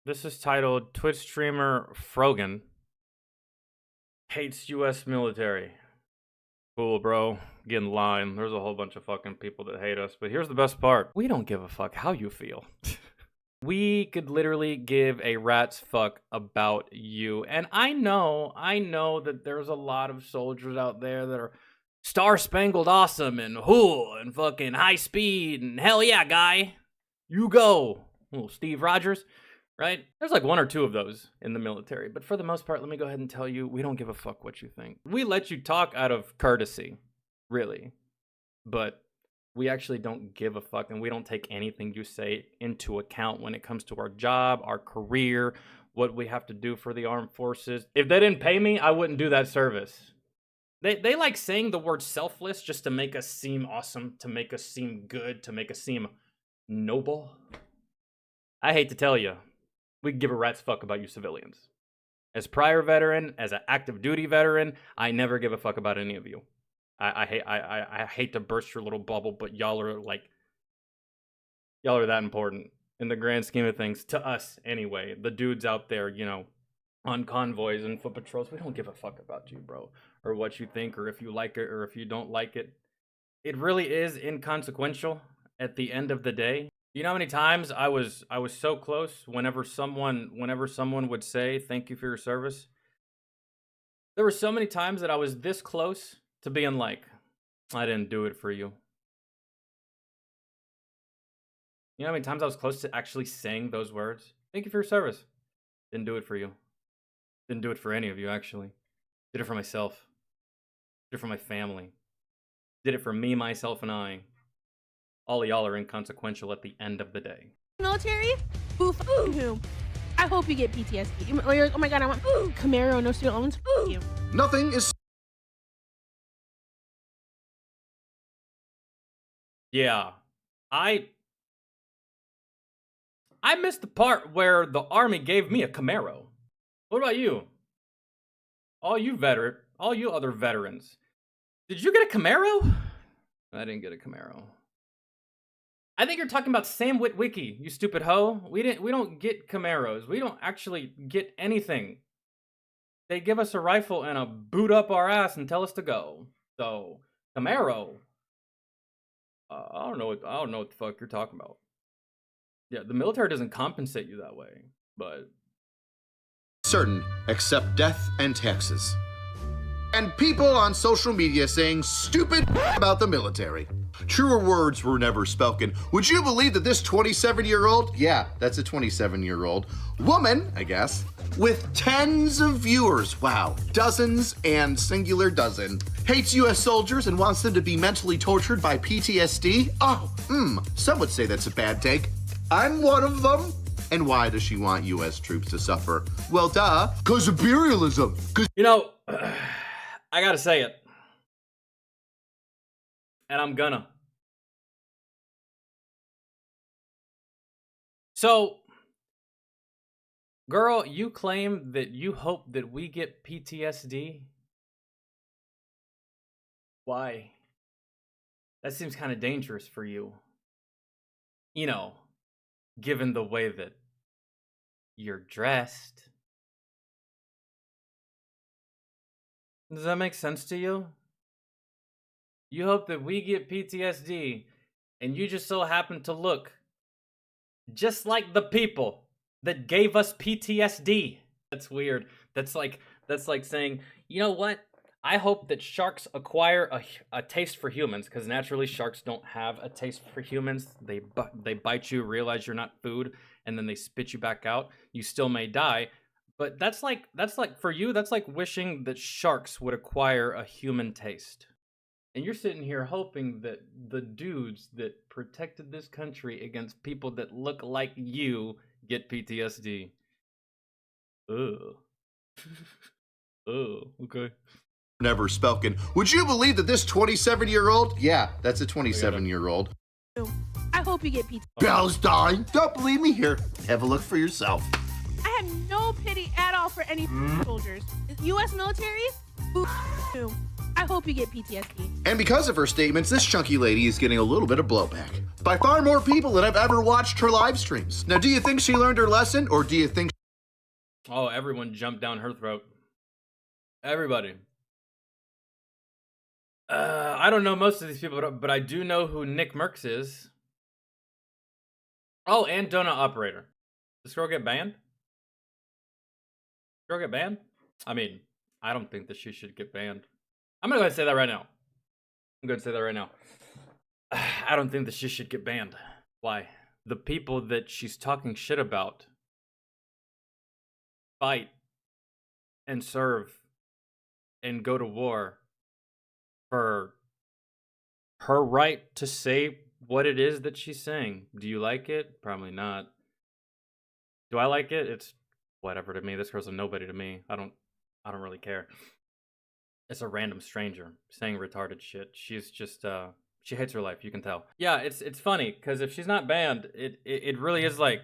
This is titled Twitch streamer Frogan hates US military. Cool, bro. Get in line. There's a whole bunch of fucking people that hate us. But here's the best part. We don't give a fuck how you feel. We could literally give a rat's fuck about you. And I know that there's a lot of soldiers out there that are star-spangled awesome and whoo and fucking high speed and hell yeah, guy. You go. Little Steve Rogers, right? There's like one or two of those in the military. But for the most part, let me go ahead and tell you, we don't give a fuck what you think. We let you talk out of courtesy, really. But we actually don't give a fuck, and we don't take anything you say into account when it comes to our job, our career, what we have to do for the armed forces. If they didn't pay me, I wouldn't do that service. They like saying the word selfless just to make us seem awesome, to make us seem good, to make us seem noble. I hate to tell you, we give a rat's fuck about you civilians. As prior veteran, as an active duty veteran, I never give a fuck about any of you. I hate to burst your little bubble, but y'all are that important in the grand scheme of things, to us anyway. The dudes out there, you know, on convoys and foot patrols, we don't give a fuck about you, bro, or what you think, or if you like it, or if you don't like it. It really is inconsequential at the end of the day. You know how many times I was so close whenever someone would say thank you for your service? There were so many times that I was this close to being like, I didn't do it for you. You know how many times I was close to actually saying those words? Thank you for your service. Didn't do it for you. Didn't do it for any of you, actually. Did it for myself. Did it for my family. Did it for me, myself, and I. All of y'all are inconsequential at the end of the day. Military? Ooh, whom? I hope you get PTSD. You're like, oh my god, I want Camaro, no student loans. You. Nothing is. Yeah, I missed the part where the army gave me a Camaro. What about you? All you other veterans. Did you get a Camaro? I didn't get a Camaro. I think you're talking about Sam Witwicky, you stupid hoe. We don't get Camaros. We don't actually get anything. They give us a rifle and a boot up our ass and tell us to go. So, Camaro. I don't know what the fuck you're talking about. Yeah, the military doesn't compensate you that way, but Certain, except death and taxes. And people on social media saying stupid about the military. Truer words were never spoken. Would you believe that this 27-year-old, yeah, that's a 27-year-old, woman, I guess, with tens of viewers, wow, dozens and singular dozen, hates US soldiers and wants them to be mentally tortured by PTSD? Oh, some would say that's a bad take. I'm one of them. And why does she want US troops to suffer? Well, duh, 'cause imperialism. you know, I gotta say it. And I'm gonna. So, girl, you claim that you hope that we get PTSD? Why? That seems kind of dangerous for you. You know, given the way that you're dressed. Does that make sense to you? You hope that we get PTSD, and you just so happen to look just like the people that gave us PTSD. That's weird. That's like saying, you know what? I hope that sharks acquire a taste for humans, because naturally sharks don't have a taste for humans. They bite you, realize you're not food, and then they spit you back out. You still may die. But that's like for you, that's like wishing that sharks would acquire a human taste. And you're sitting here hoping that the dudes that protected this country against people that look like you get PTSD. Ugh. Oh, okay. Never spoken. Would you believe that this 27-year-old, yeah, that's a 27-year-old. I hope you get PTSD. Palestine, don't believe me here. Have a look for yourself. I have no pity at all for any soldiers. US military? Ooh, I hope you get PTSD. And because of her statements, this chunky lady is getting a little bit of blowback by far more people than I've ever watched her live streams. Now, do you think she learned her lesson, or do you think... Oh, everyone jumped down her throat. Everybody. I don't know most of these people, but I do know who Nick Merckx is. Oh, and Donut Operator. Does this girl get banned? Girl get banned? I mean, I don't think that she should get banned. I'm gonna go ahead and say that right now. I'm going to say that right now. I don't think that she should get banned. Why? The people that she's talking shit about fight and serve and go to war for her right to say what it is that she's saying. Do you like it? Probably not. Do I like it? It's whatever to me. This girl's a nobody to me. I don't really care. It's a random stranger saying retarded shit. She's just she hates her life, you can tell. Yeah, it's funny because if she's not banned, it really is like,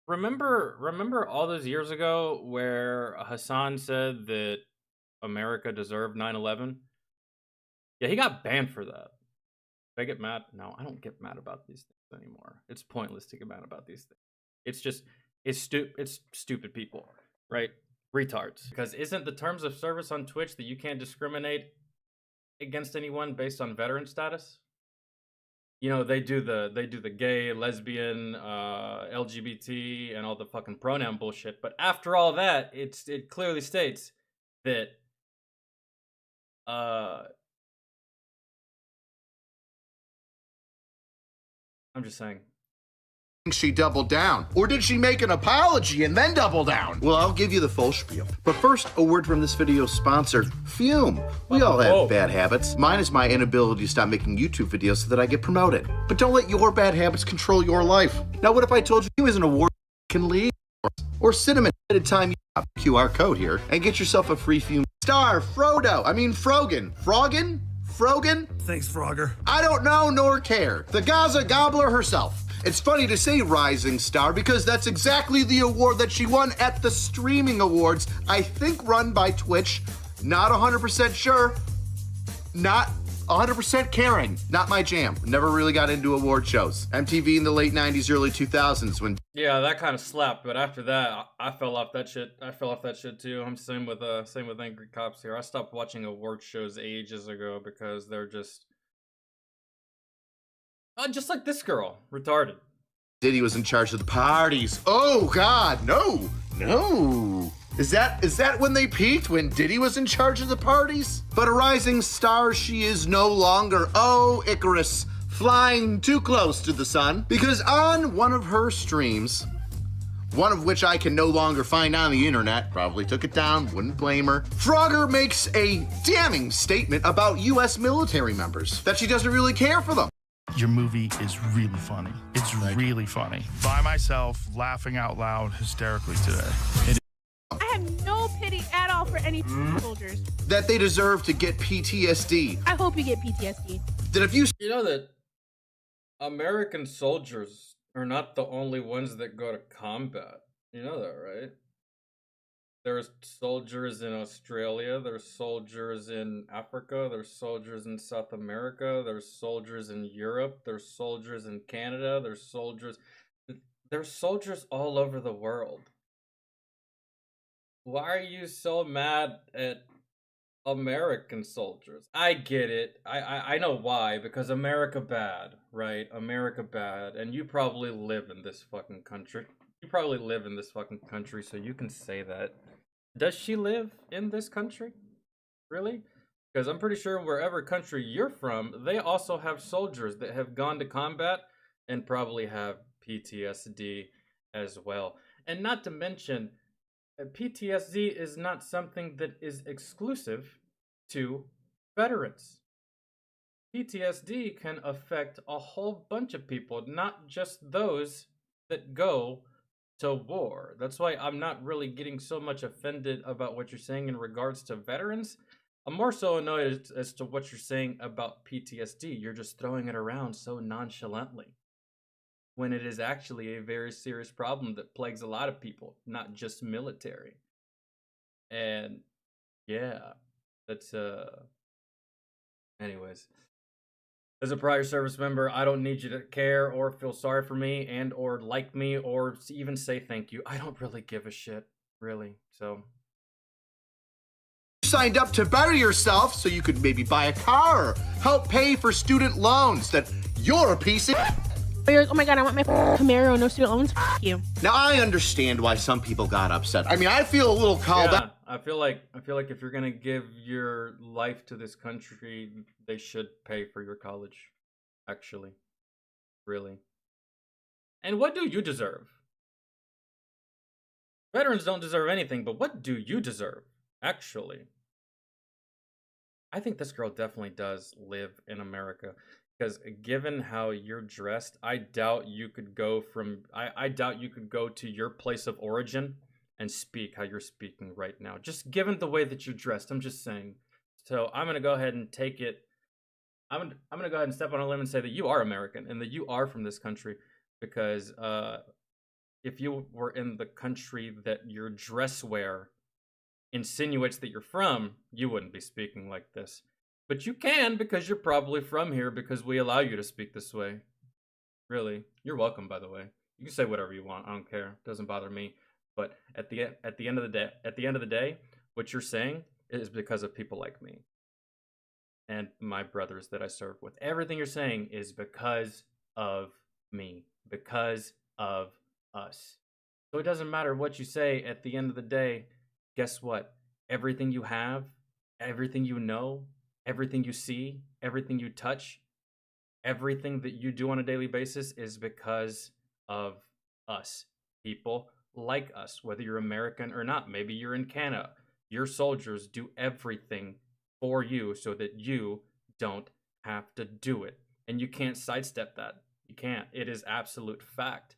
remember all those years ago where Hassan said that America deserved 9/11? Yeah, he got banned for that. Did I get mad? No, I don't get mad about these things anymore. It's pointless to get mad about these things. It's just it's stupid people, right? Retards. Because isn't the terms of service on Twitch that you can't discriminate against anyone based on veteran status? You know, they do the gay, lesbian, LGBT, and all the fucking pronoun bullshit. But after all that, it clearly states that I'm just saying. She doubled down? Or did she make an apology and then double down? Well, I'll give you the full spiel. But first, a word from this video's sponsor, Fume. We all have bad habits. Mine is my inability to stop making YouTube videos so that I get promoted. But don't let your bad habits control your life. Now, what if I told you Fume is an award you can leave? Or cinnamon at a time, you have a QR code here and get yourself a free Fume star. Frogan. Frogan? Thanks, Frogger. I don't know nor care. The Gaza Gobbler herself. It's funny to say Rising Star because that's exactly the award that she won at the Streaming Awards, I think run by Twitch. Not 100% sure. Not 100% caring. Not my jam. Never really got into award shows. MTV in the late 90s, early 2000s when... Yeah, that kind of slapped, but after that, I fell off that shit. I fell off that shit too. I'm same with Angry Cops here. I stopped watching award shows ages ago because they're just like this girl, retarded. Diddy was in charge of the parties. Oh God, no. Is that when they peaked? When Diddy was in charge of the parties? But a rising star she is no longer. Oh, Icarus, flying too close to the sun. Because on one of her streams, one of which I can no longer find on the internet, probably took it down, wouldn't blame her, Frogger makes a damning statement about US military members, that she doesn't really care for them. Your movie is really funny. It's really funny. By myself, laughing out loud hysterically today. I have no pity at all for any soldiers. That they deserve to get PTSD. I hope you get PTSD. That if you You know that American soldiers are not the only ones that go to combat. You know that, right? There's soldiers in Australia, there's soldiers in Africa, there's soldiers in South America, there's soldiers in Europe, there's soldiers in Canada, there's soldiers all over the world. Why are you so mad at American soldiers? I get it. I know why, because America bad, right? America bad, and you probably live in this fucking country. So you can say that. Does she live in this country? Really? Because I'm pretty sure wherever country you're from, they also have soldiers that have gone to combat and probably have PTSD as well. And not to mention, PTSD is not something that is exclusive to veterans. PTSD can affect a whole bunch of people, not just those that go to war. That's why I'm not really getting so much offended about what you're saying in regards to veterans. I'm more so annoyed as to what you're saying about PTSD. You're just throwing it around so nonchalantly, when it is actually a very serious problem that plagues a lot of people, not just military. And yeah, that's Anyways, as a prior service member, I don't need you to care or feel sorry for me and or like me or even say thank you. I don't really give a shit, really. So You signed up to better yourself so you could maybe buy a car or help pay for student loans that you're a piece of. You're like, oh my god, I want my Camaro, no student loans. You. Now I understand why some people got upset. I mean, I feel a little called yeah, out. I feel like if you're gonna give your life to this country, they should pay for your college. Actually, really. And what do you deserve? Veterans don't deserve anything, but what do you deserve? Actually, I think this girl definitely does live in America. Because given how you're dressed, I doubt you could go from I doubt you could go to your place of origin and speak how you're speaking right now. Just given the way that you're dressed, I'm just saying. So I'm gonna go ahead and take it. I'm gonna go ahead and step on a limb and say that you are American and that you are from this country. Because if you were in the country that your dress wear insinuates that you're from, you wouldn't be speaking like this. But you can because you're probably from here because we allow you to speak this way. Really. You're welcome, by the way. You can say whatever you want. I don't care. It doesn't bother me. But at the end of the day, what you're saying is because of people like me and my brothers that I serve with. Everything you're saying is because of me, because of us. So it doesn't matter what you say at the end of the day. Guess what? Everything you have, everything you know, everything you see, everything you touch, everything that you do on a daily basis is because of us. People like us, whether you're American or not. Maybe you're in Canada. Your soldiers do everything for you so that you don't have to do it. And you can't sidestep that. You can't. It is absolute fact.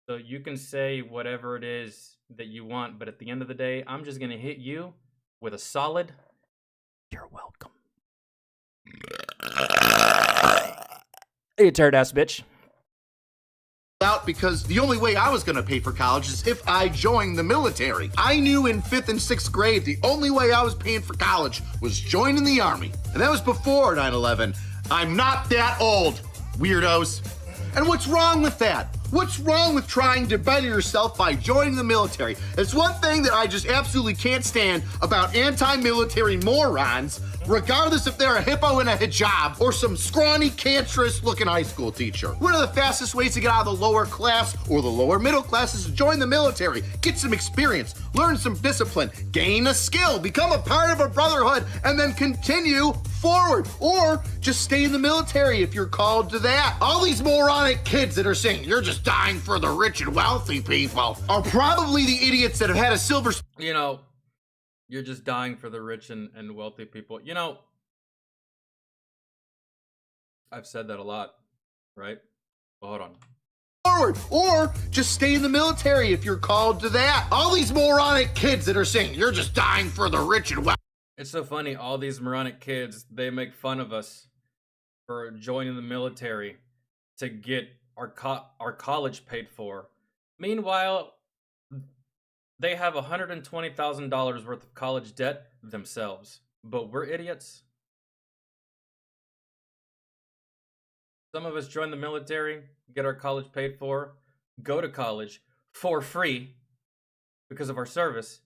So you can say whatever it is that you want, but at the end of the day, I'm just going to hit you with a solid, you're welcome. Hey, turd ass bitch. Out because the only way I was going to pay for college is if I joined the military. I knew in 5th and 6th grade the only way I was paying for college was joining the Army. And that was before 9/11. I'm not that old, weirdos. And what's wrong with that? What's wrong with trying to better yourself by joining the military? It's one thing that I just absolutely can't stand about anti-military morons, regardless if they're a hippo in a hijab or some scrawny, cancerous-looking high school teacher. One of the fastest ways to get out of the lower class or the lower middle class is to join the military, get some experience, learn some discipline, gain a skill, become a part of a brotherhood, and then continue forward, or just stay in the military if you're called to that. All these moronic kids that are saying you're just dying for the rich and wealthy people are probably the idiots that have had a silver. You know, you're just dying for the rich and wealthy people. You know, I've said that a lot, right? Well, hold on. Forward, or just stay in the military if you're called to that. All these moronic kids that are saying you're just dying for the rich and wealthy. It's so funny, all these moronic kids, they make fun of us for joining the military to get our college paid for. Meanwhile, they have $120,000 worth of college debt themselves. But we're idiots. Some of us join the military, get our college paid for, go to college for free because of our service,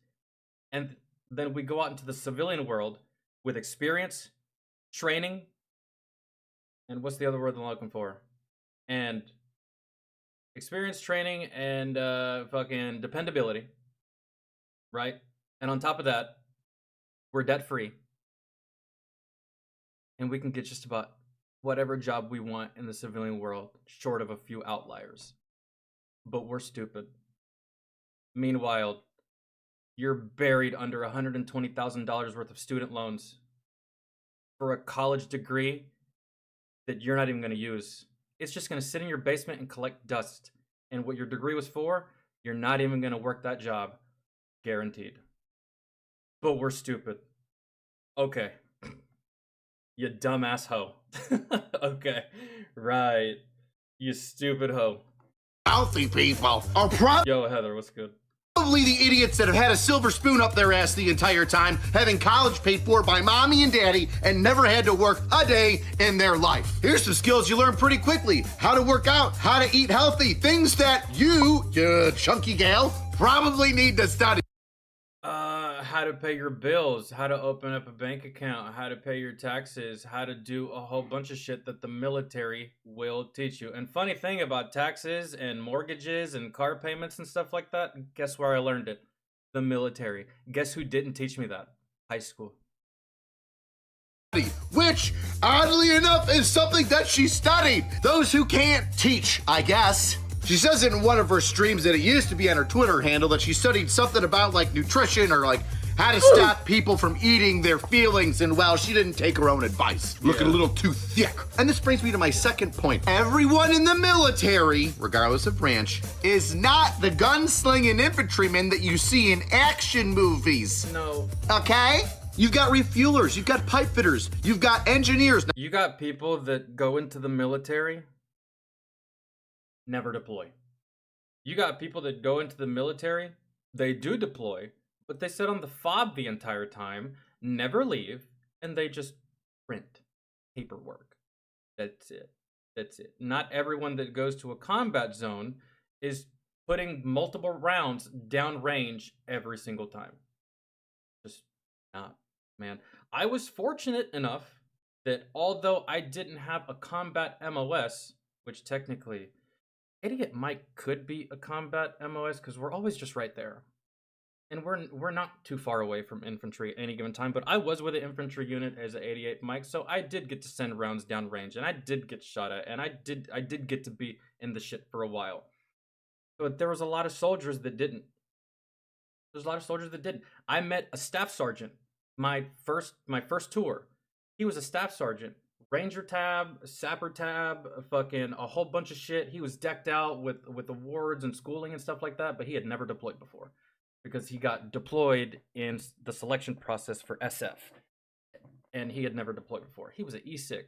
and then we go out into the civilian world with experience, training, and what's the other word that I'm looking for? And experience, training, and fucking dependability, right? And on top of that, we're debt-free. And we can get just about whatever job we want in the civilian world, short of a few outliers. But we're stupid. Meanwhile, you're buried under $120,000 worth of student loans for a college degree that you're not even going to use. It's just going to sit in your basement and collect dust. And what your degree was for, you're not even going to work that job. Guaranteed. But we're stupid. Okay. You dumbass hoe. Okay. Right. You stupid hoe. Wealthy people are probably Yo, Heather, what's good? Probably the idiots that have had a silver spoon up their ass the entire time, having college paid for by mommy and daddy, and never had to work a day in their life. Here's some skills you learn pretty quickly. How to work out, how to eat healthy, things that you chunky gal, probably need to study. How to pay your bills, how to open up a bank account, how to pay your taxes, how to do a whole bunch of shit that the military will teach you. And funny thing about taxes and mortgages and car payments and stuff like that, guess where I learned it? The military. Guess who didn't teach me that? High school. Which, oddly enough, is something that she studied. Those who can't teach, I guess. She says in one of her streams that it used to be on her Twitter handle that she studied something about like nutrition or like how to stop people from eating their feelings, and well, she didn't take her own advice. Looking a little too thick. And this brings me to my second point. Everyone in the military, regardless of branch, is not the gunslinging infantryman that you see in action movies. No. Okay? You've got refuelers, you've got pipe fitters, you've got engineers. You got people that go into the military, never deploy. You got people that go into the military, they do deploy, but they sit on the fob the entire time, never leave, and they just print paperwork. That's it. That's it. Not everyone that goes to a combat zone is putting multiple rounds down range every single time. Just not, man. I was fortunate enough that although I didn't have a combat MOS, which technically Idiot Mike could be a combat MOS because we're always just right there. And we're not too far away from infantry at any given time, but I was with an infantry unit as an 88 Mike, so I did get to send rounds down range, and I did get shot at, and I did get to be in the shit for a while. But there was a lot of soldiers that didn't. There's a lot of soldiers that didn't. I met a staff sergeant my first tour. He was a staff sergeant. Ranger tab, sapper tab, fucking a whole bunch of shit. He was decked out with awards and schooling and stuff like that, but he had never deployed before because he got deployed in the selection process for SF, and he had never deployed before. He was an E6,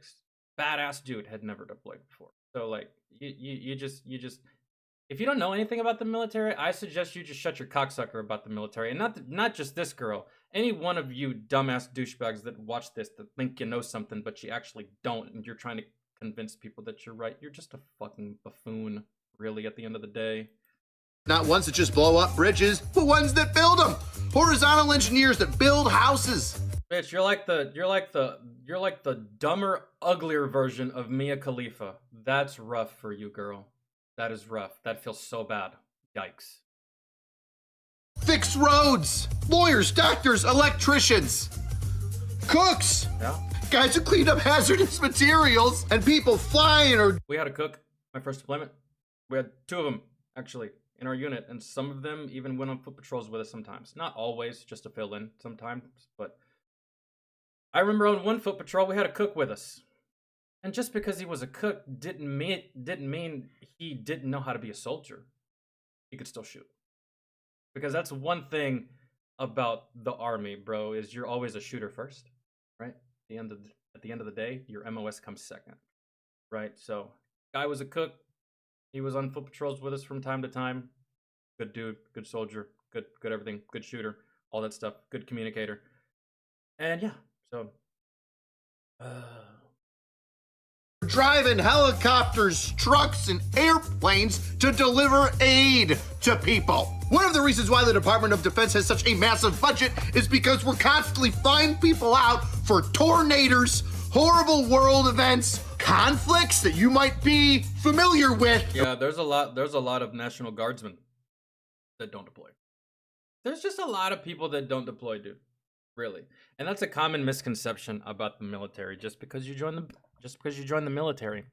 badass dude, had never deployed before. So like, you just if you don't know anything about the military, I suggest you just shut your cocksucker about the military, and not just this girl. Any one of you dumbass douchebags that watch this that think you know something, but you actually don't, and you're trying to convince people that you're right. You're just a fucking buffoon, really, at the end of the day. Not ones that just blow up bridges, but ones that build them. Horizontal engineers that build houses. Bitch, you're like the dumber, uglier version of Mia Khalifa. That's rough for you, girl. That is rough. That feels so bad. Yikes. Fix roads. Lawyers, doctors, electricians. Cooks. Yeah. Guys who clean up hazardous materials and people flying or... We had a cook, my first deployment. We had two of them, actually, in our unit, and some of them even went on foot patrols with us sometimes. Not always, just to fill in sometimes, but I remember on one foot patrol, we had a cook with us. And just because he was a cook didn't mean he didn't know how to be a soldier. He could still shoot. Because that's one thing about the army, bro, is you're always a shooter first, right? At the end of the day, your MOS comes second, right? So, guy was a cook. He was on foot patrols with us from time to time. Good dude, good soldier, good everything, good shooter, all that stuff, good communicator. And yeah, so driving helicopters, trucks, and airplanes to deliver aid to people. One of the reasons why the Department of Defense has such a massive budget is because we're constantly flying people out for tornadoes, horrible world events, conflicts that you might be familiar with. yeah, there's a lot of National Guardsmen that don't deploy. There's just a lot of people that don't deploy, dude. Really. And that's a common misconception about the military. Just because you join the military,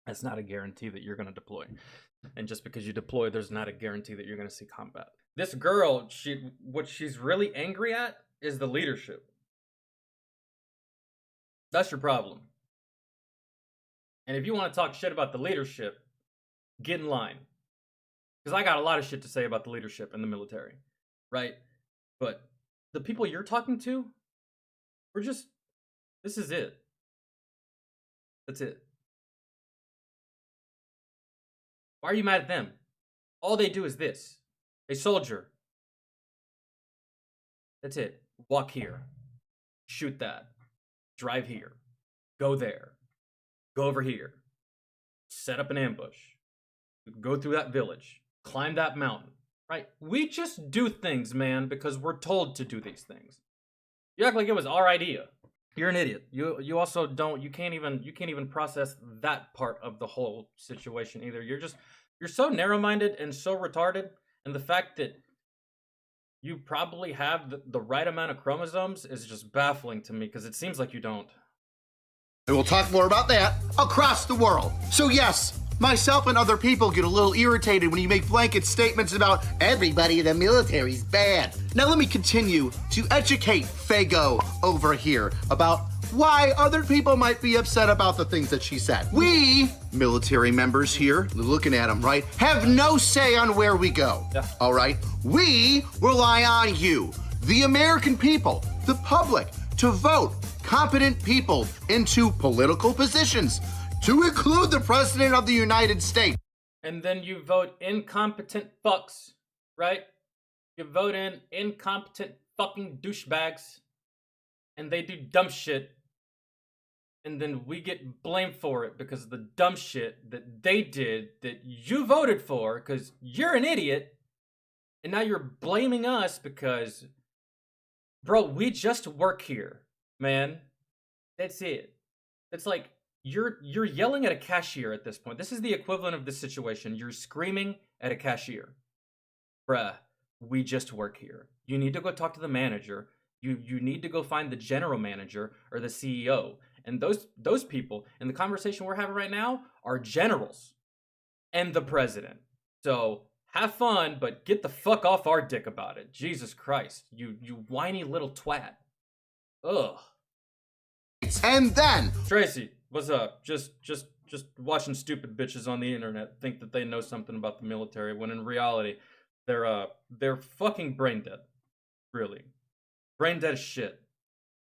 that's not a guarantee that you're going to deploy. And just because you deploy, there's not a guarantee that you're going to see combat. This girl, what she's really angry at is the leadership. That's your problem. And if you want to talk shit about the leadership, get in line. Because I got a lot of shit to say about the leadership in the military, right? But the people you're talking to, this is it. That's it. Why are you mad at them? All they do is this. They soldier. That's it. Walk here. Shoot that. Drive here. Go there. Go over here. Set up an ambush. Go through that village. Climb that mountain. Right? We just do things, man, because we're told to do these things. You act like it was our idea. You're an idiot. You also don't. You can't even process that part of the whole situation either. You're so narrow-minded and so retarded, and the fact that you probably have the right amount of chromosomes is just baffling to me, because it seems like you don't. And we'll talk more about that across the world. So yes, myself and other people get a little irritated when you make blanket statements about everybody in the military's bad. Now let me continue to educate Fago over here about why other people might be upset about the things that she said. We, military members here, looking at them, right, have no say on where we go. Yeah. All right? We rely on you, the American people, the public, to vote competent people into political positions, to include the President of the United States. And then you vote incompetent fucks, right? You vote in incompetent fucking douchebags, and they do dumb shit, and then we get blamed for it because of the dumb shit that they did that you voted for because you're an idiot, and now you're blaming us because, bro, we just work here, man. That's it. It's like you're yelling at a cashier at this point. This is the equivalent of this situation. You're screaming at a cashier. Bruh, we just work here. You need to go talk to the manager. You need to go find the general manager or the CEO. And those people in the conversation we're having right now are generals and the president. So have fun, but get the fuck off our dick about it. Jesus Christ, you whiny little twat. Ugh. And then Tracy, what's up? Just watching stupid bitches on the internet think that they know something about the military when in reality they're fucking brain dead. Really. Brain dead as shit.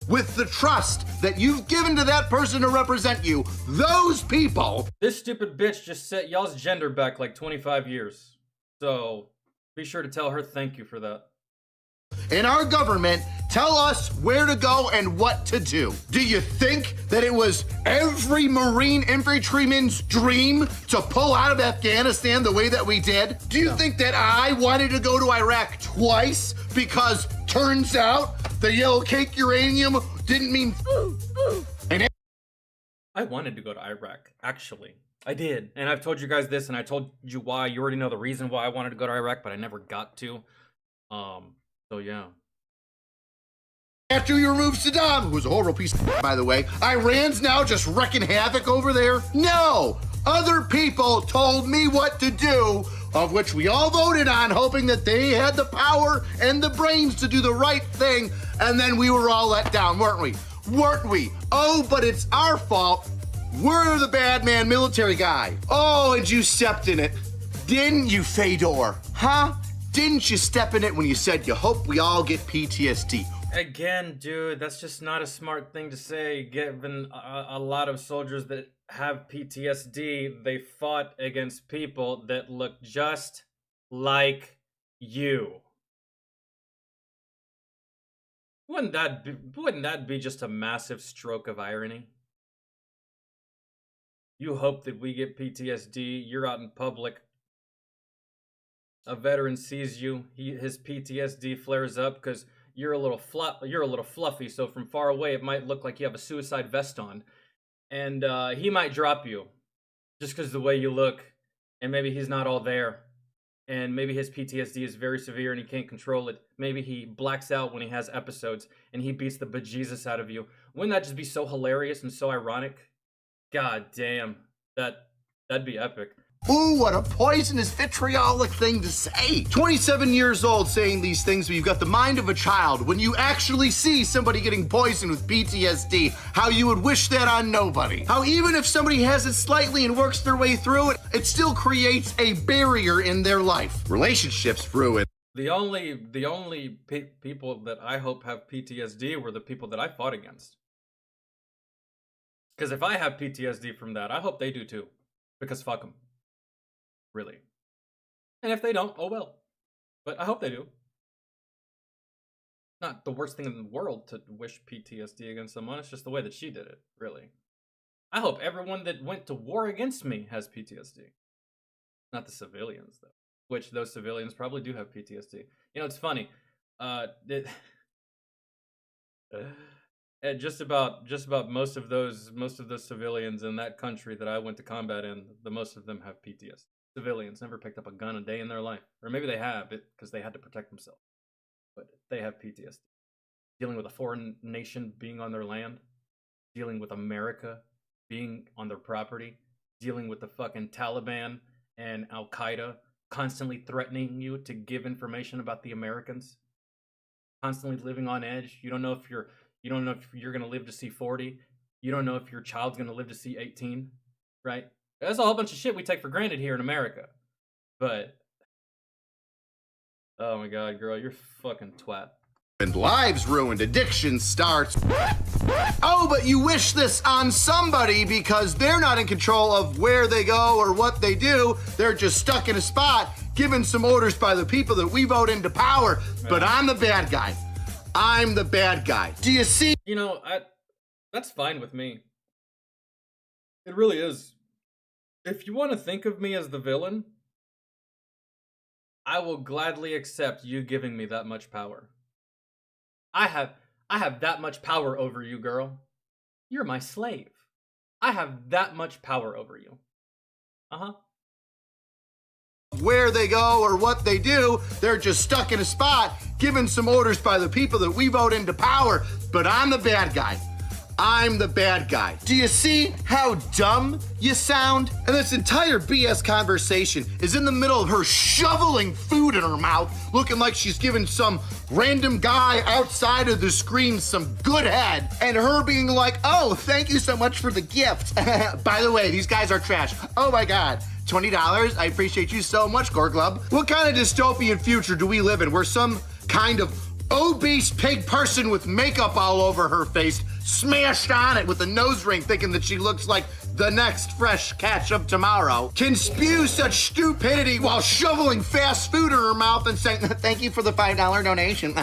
with the trust that you've given to that person to represent you, those people. This stupid bitch just set y'all's gender back like 25 years. So be sure to tell her thank you for that. In our government tell us where to go and what to do. Do you think that it was every Marine infantryman's dream to pull out of Afghanistan the way that we did? Do you think that I wanted to go to Iraq twice because turns out the yellow cake uranium didn't mean and I wanted to go to Iraq, actually. I did. And I've told you guys this, and I told you why. You already know the reason why I wanted to go to Iraq, but I never got to. So yeah. after you remove Saddam, who's a horrible piece of by the way, Iran's now just wrecking havoc over there? No! Other people told me what to do, of which we all voted on, hoping that they had the power and the brains to do the right thing, and then we were all let down, weren't we? Weren't we? Oh, but it's our fault. We're the bad man military guy. Oh, and you stepped in it. Didn't you, Fedor? Huh? Didn't you step in it when you said you hope we all get PTSD? Again, dude, that's just not a smart thing to say, given a lot of soldiers that have PTSD, they fought against people that look just like you. Wouldn't that be just a massive stroke of irony? You hope that we get PTSD, you're out in public, a veteran sees you, his PTSD flares up because you're a little fluffy, so from far away it might look like you have a suicide vest on, and he might drop you just because the way you look, and maybe he's not all there, and maybe his PTSD is very severe and he can't control it. Maybe he blacks out when he has episodes and he beats the bejesus out of you. Wouldn't that just be so hilarious and so ironic? God damn, that'd be epic. Ooh, what a poisonous, vitriolic thing to say. 27 years old saying these things, but you've got the mind of a child. When you actually see somebody getting poisoned with PTSD, how you would wish that on nobody. How even if somebody has it slightly and works their way through it, it still creates a barrier in their life. Relationships ruined. The only people that I hope have PTSD were the people that I fought against. Because if I have PTSD from that, I hope they do too. Because fuck them. Really. And if they don't, oh well. But I hope they do. not the worst thing in the world to wish PTSD against someone. It's just the way that she did it, really. I hope everyone that went to war against me has PTSD. Not the civilians, though. Which those civilians probably do have PTSD. You know, it's funny. Just about most of those civilians in that country that I went to combat in, the most of them have PTSD. Civilians never picked up a gun a day in their life, or maybe they have it because they had to protect themselves. But they have PTSD. Dealing with a foreign nation being on their land, dealing with America being on their property, dealing with the fucking Taliban and Al Qaeda constantly threatening you to give information about the Americans, constantly living on edge. You don't know if you're gonna live to see 40. You don't know if your child's gonna live to see 18, right? That's a whole bunch of shit we take for granted here in America. But oh my god, girl, you're fucking twat. And lives ruined, addiction starts. Oh, but you wish this on somebody because they're not in control of where they go or what they do. They're just stuck in a spot, given some orders by the people that we vote into power. Right. But I'm the bad guy. I'm the bad guy. Do you see? You know, that's fine with me. It really is. If you want to think of me as the villain, I will gladly accept you giving me that much power. I have that much power over you, girl. You're my slave. I have that much power over you. Uh-huh. Where they go or what they do, they're just stuck in a spot, given some orders by the people that we vote into power. But I'm the bad guy. I'm the bad guy. Do you see how dumb you sound? And this entire BS conversation is in the middle of her shoveling food in her mouth, looking like she's giving some random guy outside of the screen some good head, and her being like, oh, thank you so much for the gift. By the way, these guys are trash. Oh my God. $20? I appreciate you so much, Gorglub. What kind of dystopian future do we live in where some kind of obese pig person with makeup all over her face smashed on it with a nose ring thinking that she looks like the next fresh catch of tomorrow can spew such stupidity while shoveling fast food in her mouth and saying, thank you for the $5 donation.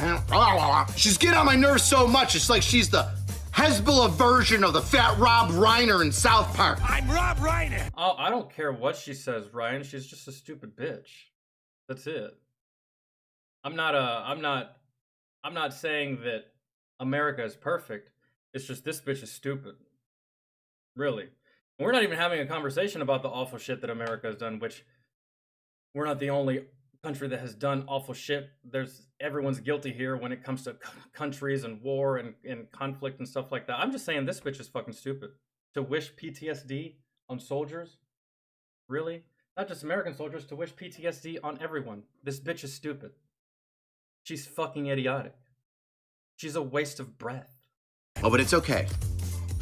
She's getting on my nerves so much, it's like she's the Hezbollah version of the fat Rob Reiner in South Park. I'm Rob Reiner. Oh, I don't care what she says, Ryan. She's just a stupid bitch. That's it. I'm not saying that America is perfect. It's just this bitch is stupid. Really. We're not even having a conversation about the awful shit that America has done, which we're not the only country that has done awful shit. Everyone's guilty here when it comes to countries and war and conflict and stuff like that. I'm just saying this bitch is fucking stupid. To wish PTSD on soldiers? Really? Not just American soldiers, to wish PTSD on everyone. This bitch is stupid. She's fucking idiotic. She's a waste of breath. Oh, but it's okay.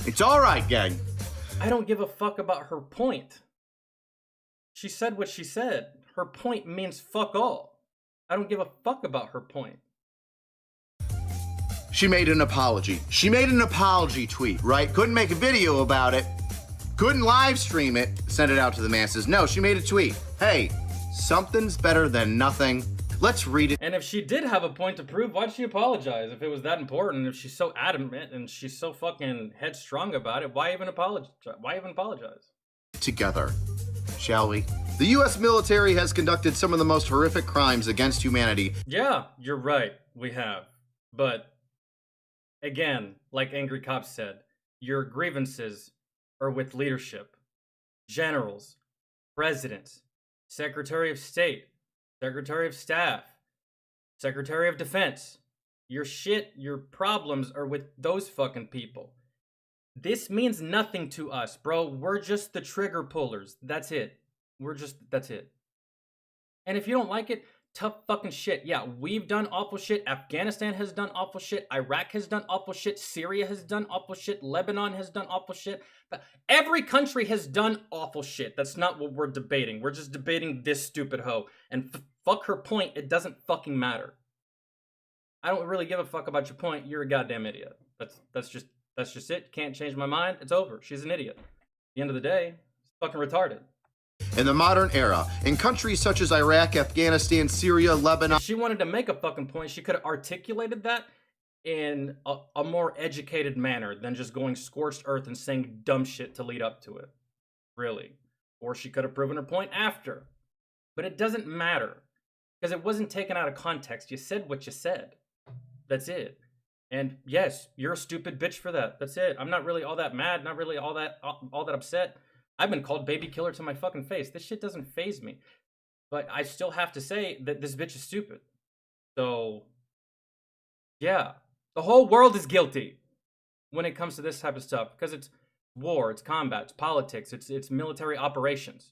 It's all right, gang. I don't give a fuck about her point. She said what she said. Her point means fuck all. I don't give a fuck about her point. She made an apology. She made an apology tweet, right? Couldn't make a video about it. Couldn't live stream it, send it out to the masses. No, she made a tweet. Hey, something's better than nothing. Let's read it. And if she did have a point to prove, why'd she apologize? If it was that important, if she's so adamant and she's so fucking headstrong about it, why even apologize? Together, shall we? The U.S. military has conducted some of the most horrific crimes against humanity. Yeah, you're right. We have. But, again, like Angry Cop said, your grievances are with leadership, generals, presidents, Secretary of State, Secretary of Staff, Secretary of Defense. Your shit, your problems are with those fucking people. This means nothing to us, bro. We're just the trigger pullers. That's it. That's it. And if you don't like it, tough fucking shit. Yeah, we've done awful shit. Afghanistan has done awful shit. Iraq has done awful shit. Syria has done awful shit. Lebanon has done awful shit. But every country has done awful shit. That's not what we're debating. We're just debating this stupid hoe. And fuck her point. It doesn't fucking matter. I don't really give a fuck about your point. You're a goddamn idiot. That's just it. Can't change my mind. It's over. She's an idiot. At the end of the day, it's fucking retarded. In the modern era, in countries such as Iraq, Afghanistan, Syria, Lebanon. If she wanted to make a fucking point, she could have articulated that in a more educated manner than just going scorched earth and saying dumb shit to lead up to it. Really. Or she could have proven her point after. But it doesn't matter. Because it wasn't taken out of context. You said what you said. That's it. And yes, you're a stupid bitch for that. That's it. I'm not really all that mad, not really all that upset. I've been called baby killer to my fucking face. This shit doesn't faze me. But I still have to say that this bitch is stupid. So, yeah. The whole world is guilty when it comes to this type of stuff. Because it's war, it's combat, it's politics, it's military operations.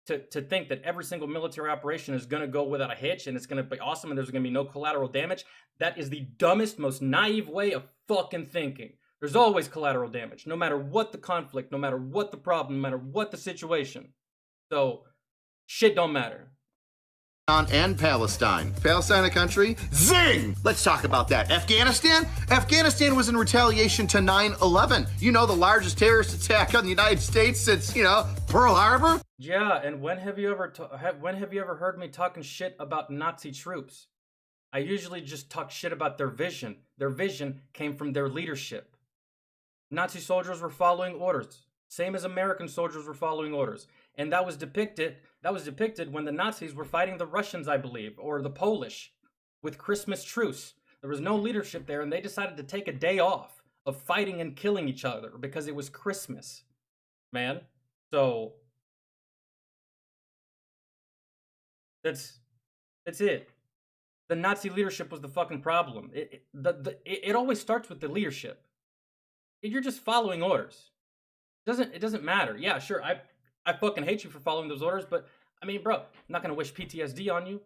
To think that every single military operation is going to go without a hitch and it's going to be awesome and there's going to be no collateral damage, that is the dumbest, most naive way of fucking thinking. There's always collateral damage, no matter what the conflict, no matter what the problem, no matter what the situation. So, shit don't matter. And Palestine. Palestine a country? Zing! Let's talk about that. Afghanistan? Afghanistan was in retaliation to 9/11. You know, the largest terrorist attack on the United States since, Pearl Harbor? Yeah, and when have you ever heard me talking shit about Nazi troops? I usually just talk shit about their vision. Their vision came from their leadership. Nazi soldiers were following orders, same as American soldiers were following orders. And that was depicted when the Nazis were fighting the Russians, I believe, or the Polish with Christmas truce. There was no leadership there, and they decided to take a day off of fighting and killing each other because it was Christmas. Man. So that's it. The Nazi leadership was the fucking problem. It always starts with the leadership. You're just following orders. It doesn't matter. Yeah, sure, I fucking hate you for following those orders, but I mean, bro, I'm not gonna wish PTSD on you.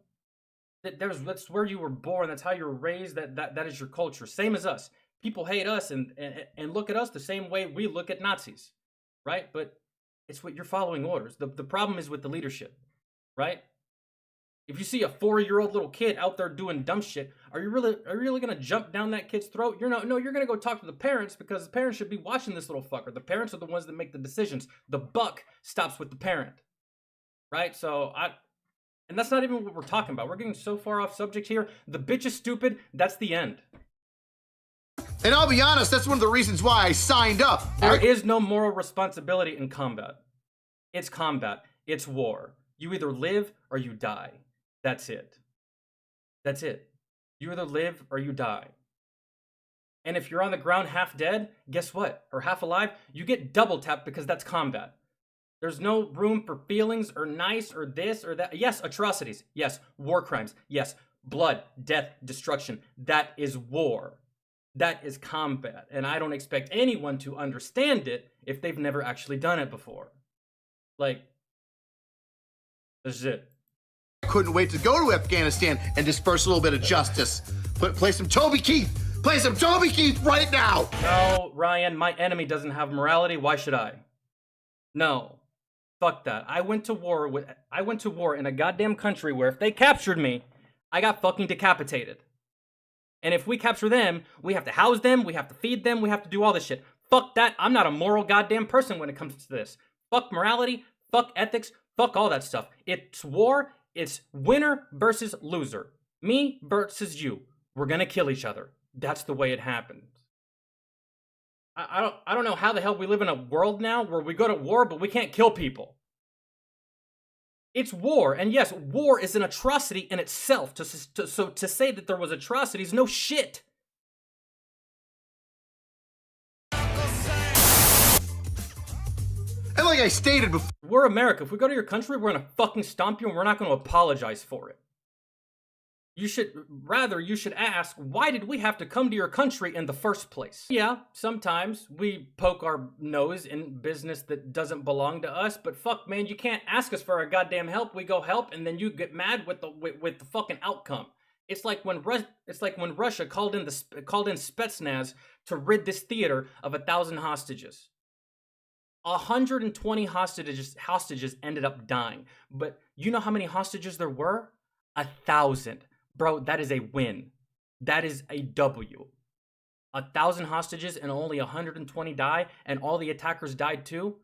That's where you were born. That's how you were raised. That is your culture. Same as us. People hate us and look at us the same way we look at Nazis, right? But it's what you're following orders. The problem is with the leadership, right? If you see a 4-year-old little kid out there doing dumb shit, are you really gonna jump down that kid's throat? You're gonna go talk to the parents because the parents should be watching this little fucker. The parents are the ones that make the decisions. The buck stops with the parent, right? And that's not even what we're talking about. We're getting so far off subject here. The bitch is stupid. That's the end. And I'll be honest, that's one of the reasons why I signed up. There is no moral responsibility in combat. It's combat. It's war. You either live or you die. That's it. That's it. You either live or you die. And if you're on the ground half dead, guess what? Or half alive, you get double tapped because that's combat. There's no room for feelings or nice or this or that. Yes, atrocities. Yes, war crimes. Yes, blood, death, destruction. That is war. That is combat. And I don't expect anyone to understand it if they've never actually done it before. Like, this is it. Couldn't wait to go to Afghanistan and disperse a little bit of justice. Play some Toby Keith. Play some Toby Keith right now. No, Ryan, my enemy doesn't have morality. Why should I? No. Fuck that. I went to war in a goddamn country where if they captured me, I got fucking decapitated. And if we capture them, we have to house them, we have to feed them, we have to do all this shit. Fuck that. I'm not a moral goddamn person when it comes to this. Fuck morality, fuck ethics, fuck all that stuff. It's war. It's winner versus loser. Me versus you. We're gonna kill each other. That's the way it happens. I don't know how the hell we live in a world now where we go to war, but we can't kill people. It's war, and yes, war is an atrocity in itself. So to say that there was atrocities, no shit. And like I stated before, We're America. If we go to your country, we're gonna fucking stomp you and we're not gonna apologize for it. You should ask, why did we have to come to your country in the first place? Yeah, sometimes we poke our nose in business that doesn't belong to us, but fuck, man, you can't ask us for our goddamn help. We go help, and then you get mad with the fucking outcome. It's like when Russia called in Spetsnaz to rid this theater of 1,000 hostages. 120 hostages ended up dying. But you know how many hostages there were? 1,000. Bro, that is a win. That is a W. 1,000 hostages and only 120 die, and all the attackers died too?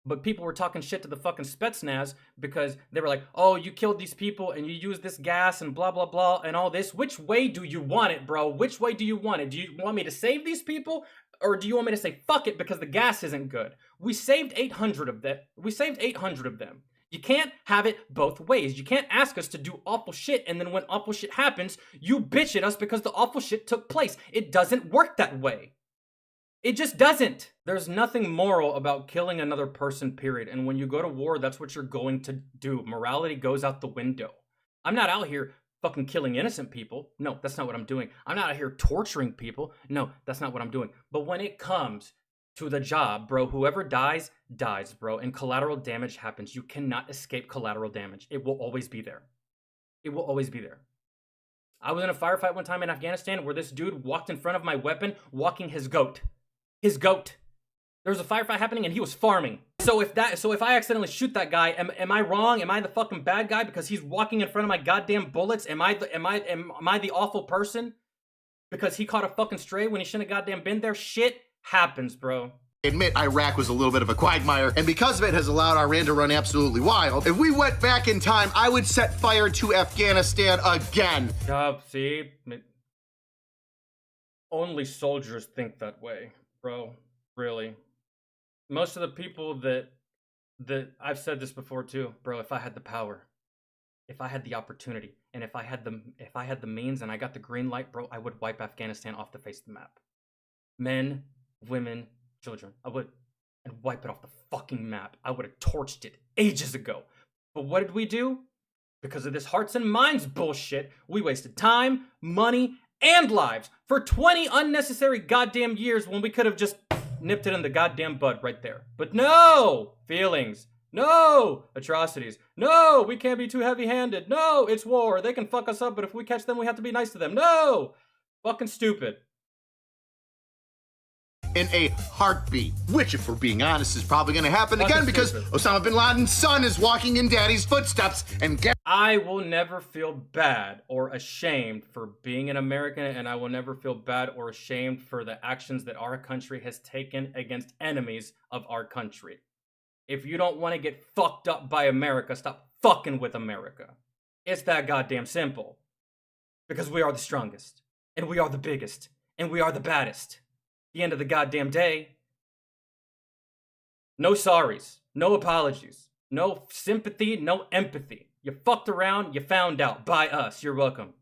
But people were talking shit to the fucking Spetsnaz because they were like, oh, you killed these people and you used this gas and blah, blah, blah, and all this. Which way do you want it, bro? Which way do you want it? Do you want me to save these people? Or do you want me to say, fuck it, because the gas isn't good? We saved 800 of them. We saved 800 of them. You can't have it both ways. You can't ask us to do awful shit, and then when awful shit happens, you bitch at us because the awful shit took place. It doesn't work that way. It just doesn't. There's nothing moral about killing another person, period. And when you go to war, that's what you're going to do. Morality goes out the window. I'm not out here fucking killing innocent people. No, that's not what I'm doing. I'm not out here torturing people. No, that's not what I'm doing. But when it comes to the job, bro, whoever dies, dies, bro. And collateral damage happens. You cannot escape collateral damage. It will always be there. It will always be there. I was in a firefight one time in Afghanistan where this dude walked in front of my weapon, walking his goat. His goat. There was a firefight happening and he was farming. So if I accidentally shoot that guy, am I wrong? Am I the fucking bad guy because he's walking in front of my goddamn bullets? Am I the awful person because he caught a fucking stray when he shouldn't have goddamn been there? Shit happens, bro. Admit Iraq was a little bit of a quagmire, and because of it has allowed Iran to run absolutely wild. If we went back in time, I would set fire to Afghanistan again. See? Only soldiers think that way. Bro, really. Most of the people that I've said this before too, bro, if I had the power, if I had the opportunity, and if I had the means and I got the green light, bro, I would wipe Afghanistan off the face of the map. Men, women, children. I would wipe it off the fucking map. I would have torched it ages ago. But what did we do? Because of this hearts and minds bullshit, we wasted time, money, and lives for 20 unnecessary goddamn years when we could have just nipped it in the goddamn bud right there. But no! Feelings. No! Atrocities. No! We can't be too heavy-handed. No! It's war. They can fuck us up, but if we catch them, we have to be nice to them. No! Fucking stupid. In a heartbeat, which, if we're being honest, is probably going to happen Fucking again because stupid. Osama bin Laden's son is walking in daddy's footsteps and I will never feel bad or ashamed for being an American, and I will never feel bad or ashamed for the actions that our country has taken against enemies of our country. If you don't want to get fucked up by America, stop fucking with America. It's that goddamn simple. Because we are the strongest, and we are the biggest, and we are the baddest. The end of the goddamn day. No sorries, no apologies, no sympathy, no empathy. You fucked around, you found out. By us, you're welcome.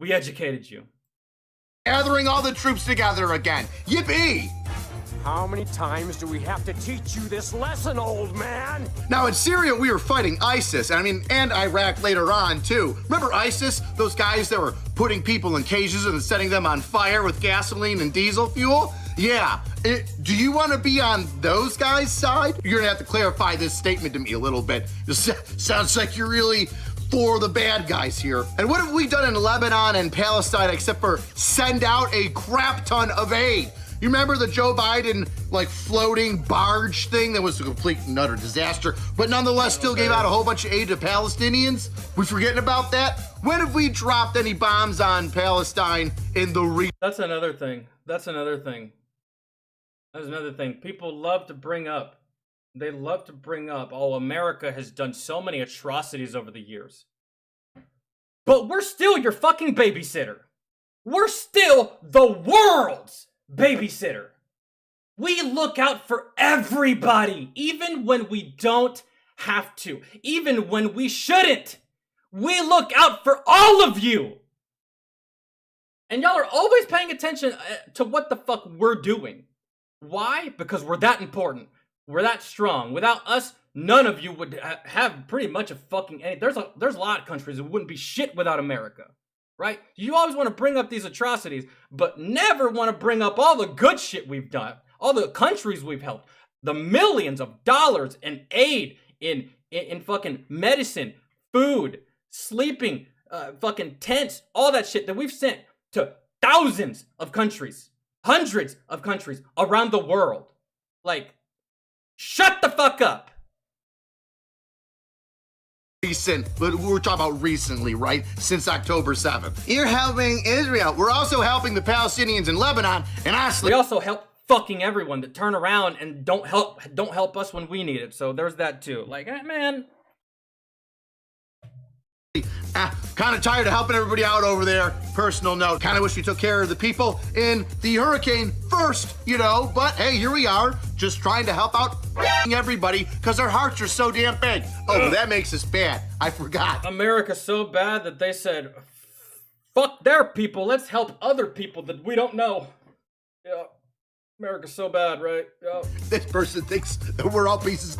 We educated you. gathering all the troops together again. Yippee! How many times do we have to teach you this lesson, old man? Now in Syria, we were fighting ISIS, and Iraq later on too. Remember ISIS? Those guys that were putting people in cages and setting them on fire with gasoline and diesel fuel? Yeah. Do you want to be on those guys' side? You're gonna have to clarify this statement to me a little bit. This sounds like you're really for the bad guys here. And what have we done in Lebanon and Palestine except for send out a crap ton of aid? You remember the Joe Biden, floating barge thing that was a complete and utter disaster, but nonetheless still gave out a whole bunch of aid to Palestinians? We forgetting about that? When have we dropped any bombs on Palestine in the region? That's another thing. That's another thing. People love to bring up. They love to bring up, oh, America has done so many atrocities over the years. But we're still your fucking babysitter. We're still the world's babysitter. We look out for everybody, even when we don't have to, even when we shouldn't. We look out for all of you. And y'all are always paying attention to what the fuck we're doing. Why? Because we're that important. We're that strong. Without us, none of you would have pretty much a fucking any. There's a lot of countries that wouldn't be shit without America. Right? You always want to bring up these atrocities, but never want to bring up all the good shit we've done, all the countries we've helped, the millions of dollars in aid in fucking medicine, food, sleeping, fucking tents, all that shit that we've sent to thousands of countries, hundreds of countries around the world. Shut the fuck up. Recent, but we're talking about recently, right? Since October 7th. You're helping Israel. We're also helping the Palestinians in Lebanon, and honestly, We also help fucking everyone that turn around and don't help us when we need it. So there's that too. Like, man. Kind of tired of helping everybody out over there. Personal note, kind of wish we took care of the people in the hurricane first, you know, but hey, here we are, just trying to help out everybody because our hearts are so damn big. Oh, that makes us bad. I forgot. America's so bad that they said, fuck their people, let's help other people that we don't know. Yeah. America's so bad, right? Yeah. This person thinks that we're all pieces.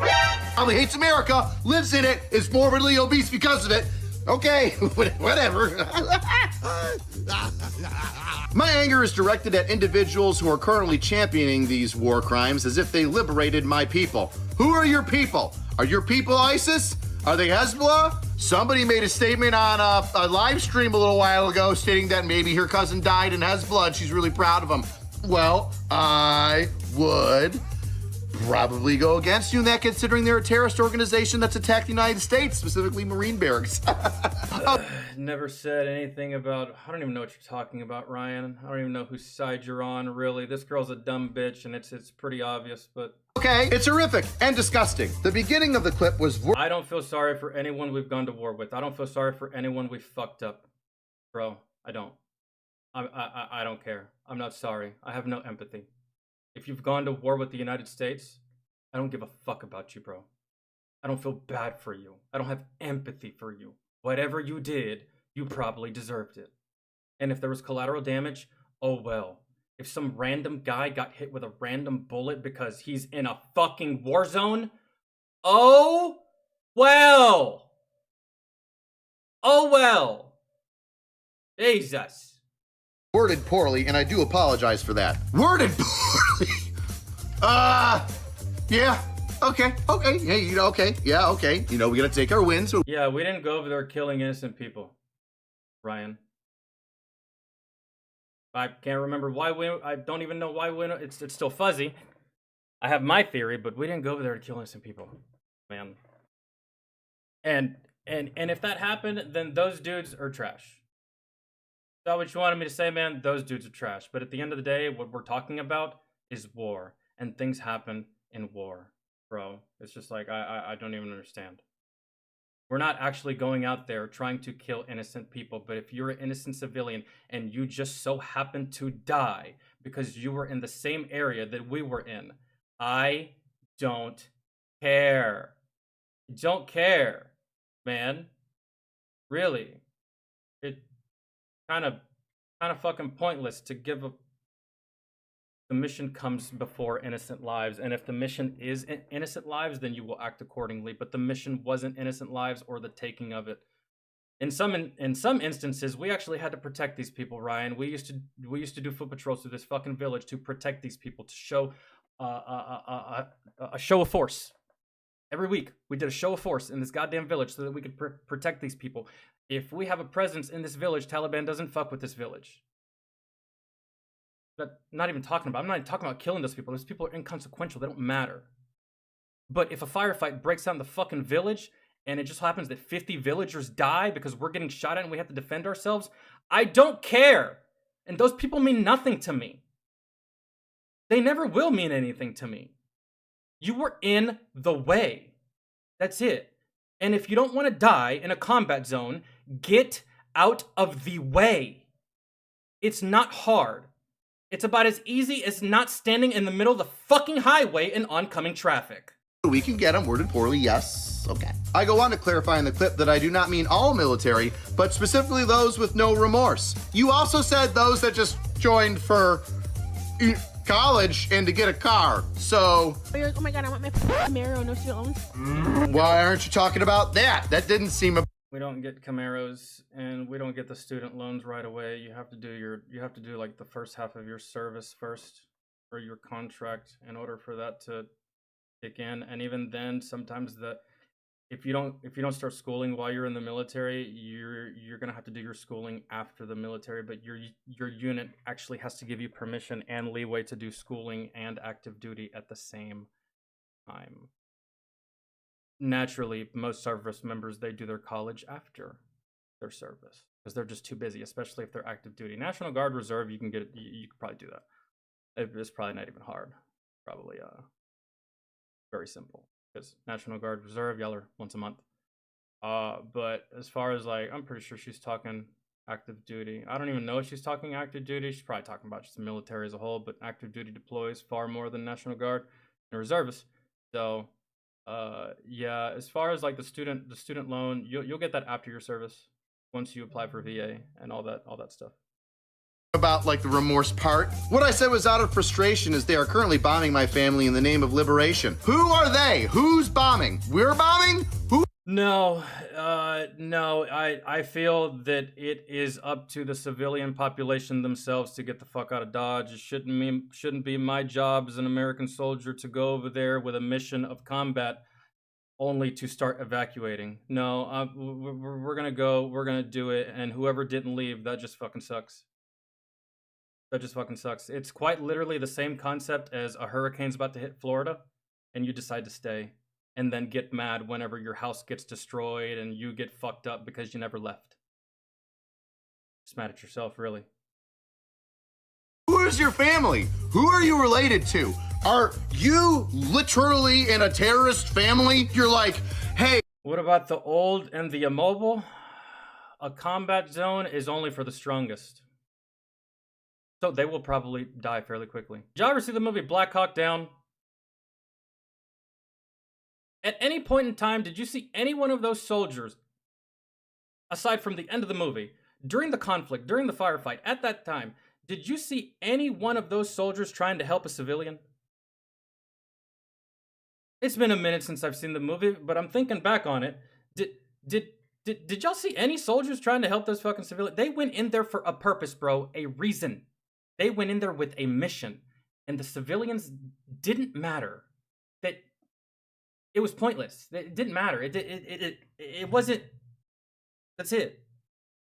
Probably hates America, lives in it, is morbidly obese because of it. Okay, whatever. My anger is directed at individuals who are currently championing these war crimes as if they liberated my people. Who are your people? Are your people ISIS? Are they Hezbollah? Somebody made a statement on a live stream a little while ago stating that maybe her cousin died in Hezbollah and she's really proud of him. Well, I would probably go against you in that, considering they're a terrorist organization that's attacked the United States, specifically Marine barracks. Never said anything about, I don't even know what you're talking about, Ryan. I don't even know whose side you're on, really. This girl's a dumb bitch, and it's pretty obvious, but... Okay, it's horrific and disgusting. The beginning of the clip was... I don't feel sorry for anyone we've gone to war with. I don't feel sorry for anyone we've fucked up. Bro, I don't. I don't care. I'm not sorry. I have no empathy. If you've gone to war with the United States, I don't give a fuck about you, bro. I don't feel bad for you. I don't have empathy for you. Whatever you did, you probably deserved it. And if there was collateral damage, oh well. If some random guy got hit with a random bullet because he's in a fucking war zone, oh well. Oh well. Jesus. Worded poorly, and I do apologize for that. Worded poorly. Yeah. Okay. Hey, you know, okay. Yeah, okay. You know, we gotta take our wins. So Yeah, we didn't go over there killing innocent people, Ryan. I can't remember why I don't even know why it's still fuzzy. I have my theory, but we didn't go over there to kill innocent people, man. And if that happened, then those dudes are trash. Is that what you wanted me to say, man? Those dudes are trash. But at the end of the day, what we're talking about is war, and things happen in war, bro. It's just like I don't even understand. We're not actually going out there trying to kill innocent people, but if you're an innocent civilian and you just so happen to die because you were in the same area that we were in, I don't care. Don't care, man. Really. It kind of fucking pointless to give a... The mission comes before innocent lives, and if the mission is innocent lives, then you will act accordingly. But the mission wasn't innocent lives or the taking of it. In some instances, we actually had to protect these people, Ryan. We used to do foot patrols through this fucking village to protect these people, to show a show of force. Every week, we did a show of force in this goddamn village so that we could protect these people. If we have a presence in this village, Taliban doesn't fuck with this village. But I'm not even talking about killing those people. Those people are inconsequential. They don't matter. But if a firefight breaks down the fucking village and it just happens that 50 villagers die because we're getting shot at and we have to defend ourselves, I don't care. And those people mean nothing to me. They never will mean anything to me. You were in the way. That's it. And if you don't want to die in a combat zone, get out of the way. It's not hard. It's about as easy as not standing in the middle of the fucking highway in oncoming traffic. we can get them worded poorly, yes, okay. I go on to clarify in the clip that I do not mean all military, but specifically those with no remorse. You also said those that just joined for college and to get a car, so... You're like, oh my god, I want my Camaro, no student loans. Why aren't you talking about that? That didn't seem... We don't get Camaros and we don't get the student loans right away. You have to do like the first half of your service first for your contract in order for that to kick in. And even then, sometimes if you don't start schooling while you're in the military, you're gonna have to do your schooling after the military. But your unit actually has to give you permission and leeway to do schooling and active duty at the same time. Naturally, most service members, they do their college after their service because they're just too busy, especially if they're active duty. National Guard, Reserve, you can probably do that. It's probably not even hard. Probably very simple. Because National Guard Reserve, y'all are once a month. But as far as like, I'm pretty sure she's talking active duty. I don't even know if she's talking active duty. She's probably talking about just the military as a whole, but active duty deploys far more than National Guard and reservists. So, yeah, as far as like the student loan, you'll get that after your service once you apply for VA and all that stuff. About like the remorse part. What I said was out of frustration as they are currently bombing my family in the name of liberation. Who are they? Who's bombing? We're bombing? Who? No, no, I feel that it is up to the civilian population themselves to get the fuck out of Dodge. It shouldn't be my job as an American soldier to go over there with a mission of combat only to start evacuating. No, we're gonna go, we're gonna do it, and whoever didn't leave, that just fucking sucks. That just fucking sucks. It's quite literally the same concept as a hurricane's about to hit Florida, and you decide to stay, and then get mad whenever your house gets destroyed and you get fucked up because you never left. Just mad at yourself, really. Who is your family? Who are you related to? Are you literally in a terrorist family? You're like, hey. What about the old and the immobile? A combat zone is only for the strongest. So they will probably die fairly quickly. Did y'all ever see the movie Black Hawk Down? At any point in time, did you see any one of those soldiers, aside from the end of the movie, during the conflict, during the firefight, at that time, did you see any one of those soldiers trying to help a civilian? It's been a minute since I've seen the movie, but I'm thinking back on it. Did y'all see any soldiers trying to help those fucking civilians? They went in there for a purpose, bro, a reason. They went in there with a mission, and the civilians didn't matter. That it was pointless. It didn't matter. It wasn't. That's it.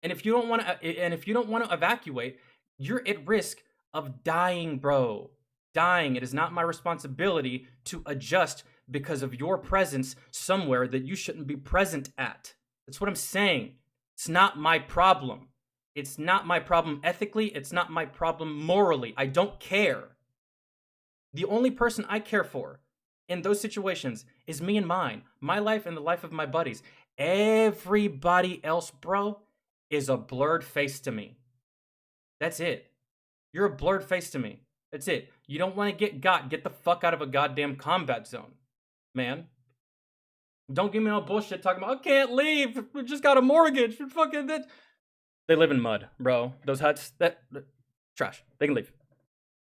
And if you don't want to, evacuate, you're at risk of dying, bro. Dying. It is not my responsibility to adjust because of your presence somewhere that you shouldn't be present at. That's what I'm saying. It's not my problem. It's not my problem ethically. It's not my problem morally. I don't care. The only person I care for in those situations is me and mine. My life and the life of my buddies. Everybody else, bro, is a blurred face to me. That's it. You're a blurred face to me. That's it. You don't want to get the fuck out of a goddamn combat zone, man. Don't give me no bullshit talking about, I can't leave. We just got a mortgage. Fucking that. They live in mud, bro. Those huts, trash. They can leave.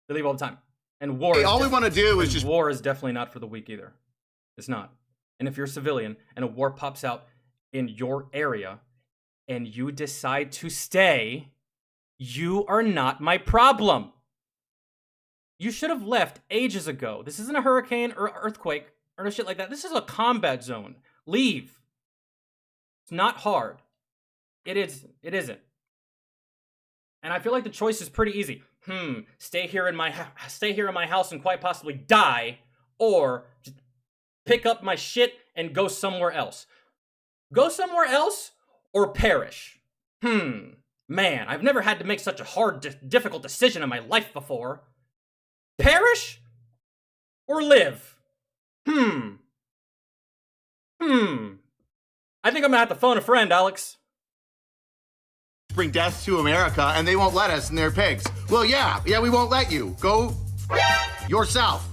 They leave all the time. And war. Hey, all we want to do is just. War is definitely not for the weak either. It's not. And if you're a civilian and a war pops out in your area and you decide to stay, you are not my problem. You should have left ages ago. This isn't a hurricane or earthquake or no shit like that. This is a combat zone. Leave. It's not hard. It isn't. And I feel like the choice is pretty easy. Stay here in my house and quite possibly die, or just pick up my shit and go somewhere else. Go somewhere else or perish. Man, I've never had to make such a hard, difficult decision in my life before. Perish or live? I think I'm gonna have to phone a friend, Alex. Bring death to America, and they won't let us, and they're pigs. Well, yeah, we won't let you. Go yourself.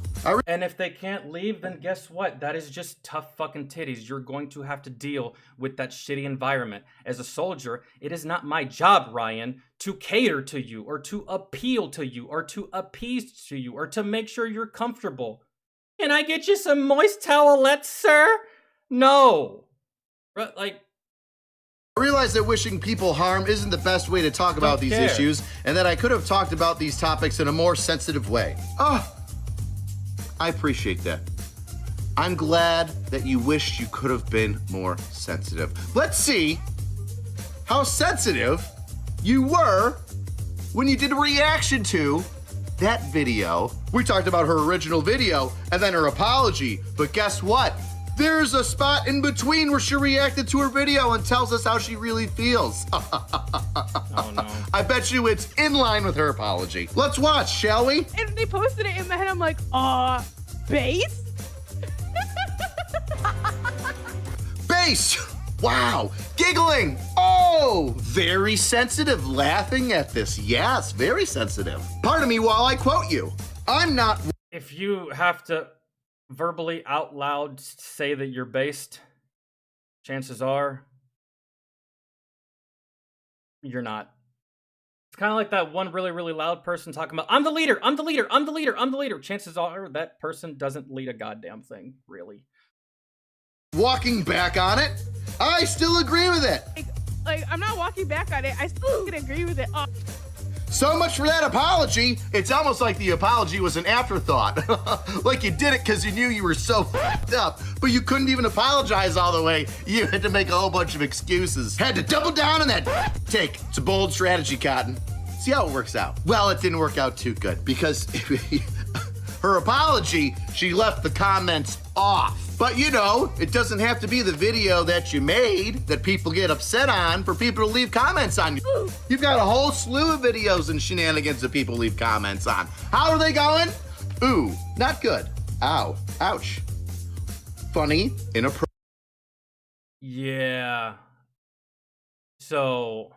And if they can't leave, then guess what? That is just tough fucking titties. You're going to have to deal with that shitty environment. As a soldier, it is not my job, Ryan, to cater to you, or to appeal to you, or to appease to you, or to make sure you're comfortable. Can I get you some moist towelettes, sir? No. Like, I realize that wishing people harm isn't the best way to talk about these issues, and that I could have talked about these topics in a more sensitive way. I appreciate that. I'm glad that you wished you could have been more sensitive. Let's see how sensitive you were when you did a reaction to that video. We talked about her original video and then her apology, but guess what? There's a spot in between where she reacted to her video and tells us how she really feels. Oh no. I bet you it's in line with her apology. Let's watch, shall we? And they posted it in my head. I'm like, base? Base! Wow! Giggling! Oh! Very sensitive laughing at this. Yes, very sensitive. Pardon me while I quote you. I'm not... If you have to verbally out loud say that you're based, chances are you're not. It's kind of like that one really, really loud person talking about, I'm the leader, I'm the leader, I'm the leader, I'm the leader. Chances are that person doesn't lead a goddamn thing, really. Walking back on it, I still agree with it. Like I'm not walking back on it. I still can agree with it. So much for that apology. It's almost like the apology was an afterthought. Like you did it because you knew you were so f***ed up, but you couldn't even apologize all the way. You had to make a whole bunch of excuses. Had to double down on that take. It's a bold strategy, Cotton. See how it works out. Well, it didn't work out too good because her apology, she left the comments off. But you know, it doesn't have to be the video that you made that people get upset on for people to leave comments on. You've got a whole slew of videos and shenanigans that people leave comments on. How are they going? Ooh, not good. Ow, ouch. Funny, inappropriate. Yeah. So,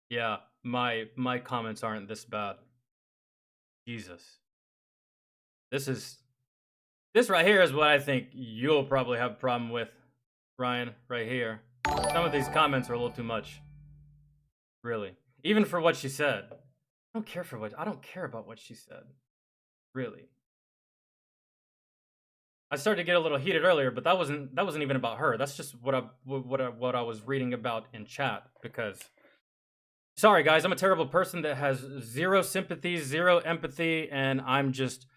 yeah, my comments aren't this bad. Jesus. This right here is what I think you'll probably have a problem with, Ryan, right here. Some of these comments are a little too much. Really. Even for what she said. I don't care about what she said. Really. I started to get a little heated earlier, but that wasn't even about her. That's just what I was reading about in chat, because sorry guys, I'm a terrible person that has zero sympathy, zero empathy, and I'm just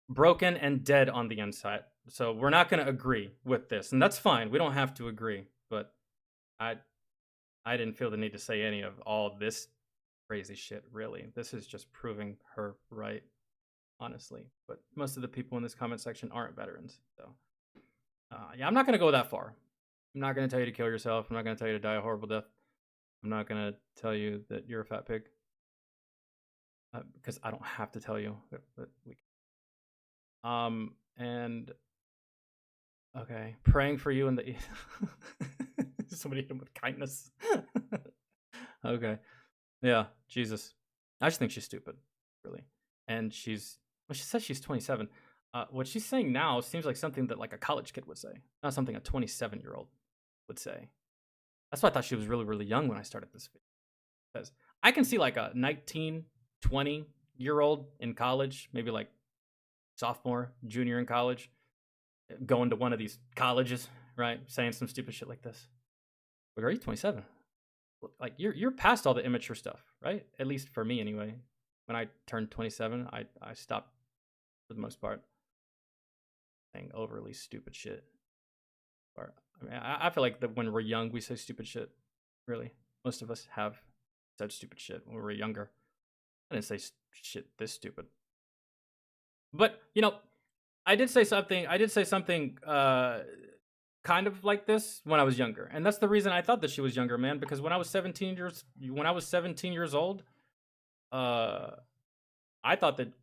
broken and dead on the inside. So we're not going to agree with this, and that's fine. We don't have to agree, but I didn't feel the need to say any of all this crazy shit, really. This is just proving her right, honestly. But most of the people in this comment section aren't veterans, so yeah, I'm not going to go that far. I'm not going to tell you to kill yourself. I'm not going to tell you to die a horrible death. I'm not going to tell you that you're a fat pig, because I don't have to tell you, but we and okay, praying for you in the somebody hit him with kindness. Okay, yeah, Jesus, I just think she's stupid, really. And she says she's 27. What she's saying now seems like something that like a college kid would say, not something a 27-year-old would say. That's why I thought she was really, really young when I started this video, because I can see like a 19, 20-year-old in college, maybe like sophomore, junior in college, going to one of these colleges, right, saying some stupid shit like this. Like, are you 27? Like, you're past all the immature stuff, right? At least for me, anyway. When I turned 27, I stopped, for the most part, saying overly stupid shit. Or, I mean, I feel like that when we're young, we say stupid shit. Really, most of us have said stupid shit when we were younger. I didn't say shit this stupid. But, you know, I did say something kind of like this when I was younger. And that's the reason I thought that she was younger, man, because when I was 17 years old, I thought that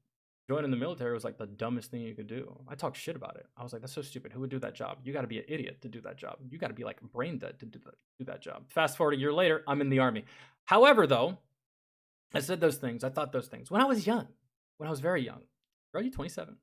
joining the military was like the dumbest thing you could do. I talked shit about it. I was like, that's so stupid. Who would do that job? You got to be an idiot to do that job. You got to be like brain dead to do that job. Fast forward a year later, I'm in the Army. However, though, I said those things. I thought those things when I was young, when I was very young. Bro, you 27.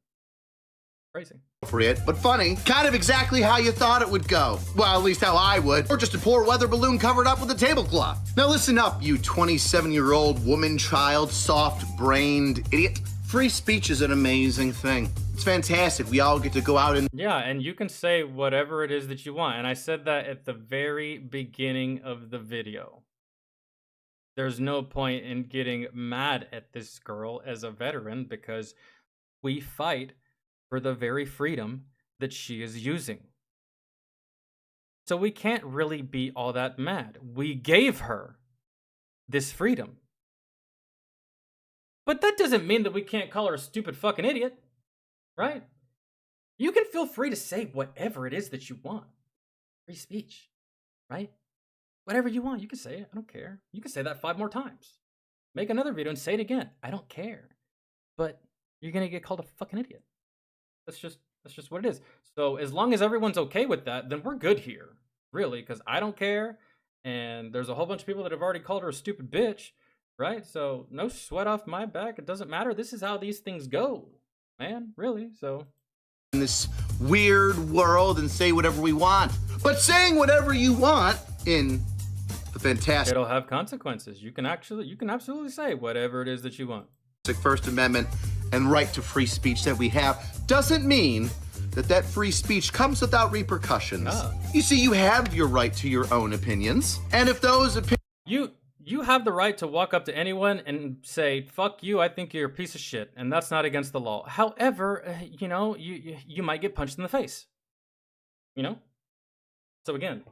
Crazy. Appropriate, but funny. Kind of exactly how you thought it would go. Well, at least how I would. Or just a poor weather balloon covered up with a tablecloth. Now listen up, you 27-year-old woman, child, soft-brained idiot. Free speech is an amazing thing. It's fantastic. We all get to go out and... Yeah, and you can say whatever it is that you want. And I said that at the very beginning of the video. There's no point in getting mad at this girl as a veteran, because we fight for the very freedom that she is using. So we can't really be all that mad. We gave her this freedom. But that doesn't mean that we can't call her a stupid fucking idiot, right? You can feel free to say whatever it is that you want. Free speech, right? Whatever you want, you can say it. I don't care. You can say that 5 more times. Make another video and say it again. I don't care. But you're gonna get called a fucking idiot. That's just what it is. So as long as everyone's okay with that, then we're good here. Really, because I don't care. And there's a whole bunch of people that have already called her a stupid bitch. Right? So no sweat off my back. It doesn't matter. This is how these things go. Man, really. So in this weird world and say whatever we want. But saying whatever you want in the fantastic it'll have consequences. You can absolutely say whatever it is that you want. First Amendment and right to free speech that we have doesn't mean that free speech comes without repercussions. No. You see, you have your right to your own opinions, and if those opinions you have the right to walk up to anyone and say, fuck you, I think you're a piece of shit, and that's not against the law. However, you know, you might get punched in the face. You know? So again,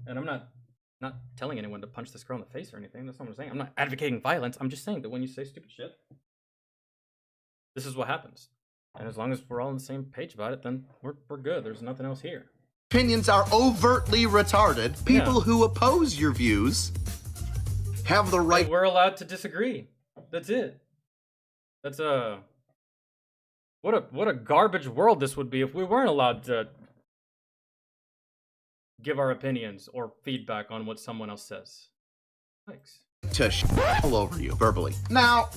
and I'm not telling anyone to punch this girl in the face or anything. That's not what I'm saying. I'm not advocating violence. I'm just saying that when you say stupid shit, this is what happens. And as long as we're all on the same page about it, then we're good. There's nothing else here. opinions are overtly retarded, people who oppose your views have the right. We're allowed to disagree. That's it. That's what a garbage world this would be if we weren't allowed to give our opinions or feedback on what someone else says. Thanks. To all over you verbally. Now,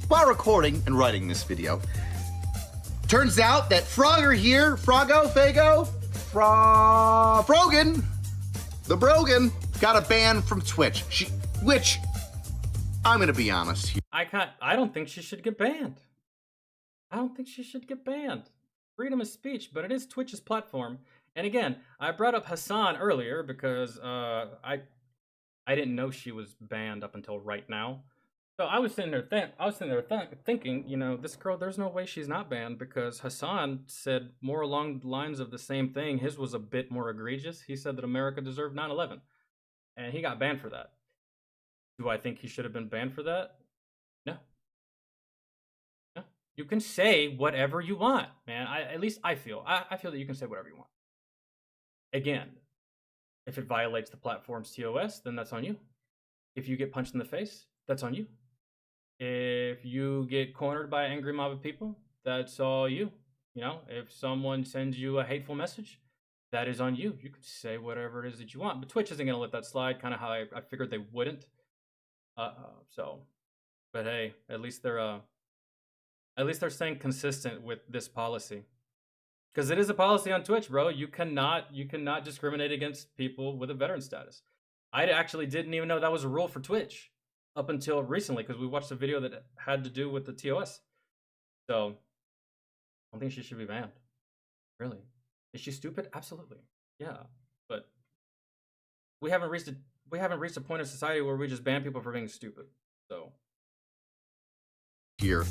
while recording and writing this video, turns out that Frogger here, Frogan, the Brogan, got a ban from Twitch. Which, I'm gonna be honest here. I don't think she should get banned. I don't think she should get banned. Freedom of speech, but it is Twitch's platform. And again, I brought up Hassan earlier because I didn't know she was banned up until right now. So I was sitting there thinking, you know, this girl, there's no way she's not banned because Hassan said more along the lines of the same thing. His was a bit more egregious. He said that America deserved 9/11, and he got banned for that. Do I think he should have been banned for that? No. No. You can say whatever you want, man. At least I feel that you can say whatever you want. Again, if it violates the platform's TOS, then that's on you. If you get punched in the face, that's on you. If you get cornered by an angry mob of people, that's all you. You know, if someone sends you a hateful message, that is on you. You can say whatever it is that you want. But Twitch isn't going to let that slide, kind of how I figured they wouldn't. But hey, at least they're staying consistent with this policy. Because it is a policy on Twitch, bro. You cannot discriminate against people with a veteran status. I actually didn't even know that was a rule for Twitch up until recently because we watched a video that had to do with the TOS. So I don't think she should be banned. Really. Is she stupid? Absolutely. Yeah. But we haven't reached a point of society where we just ban people for being stupid. So here,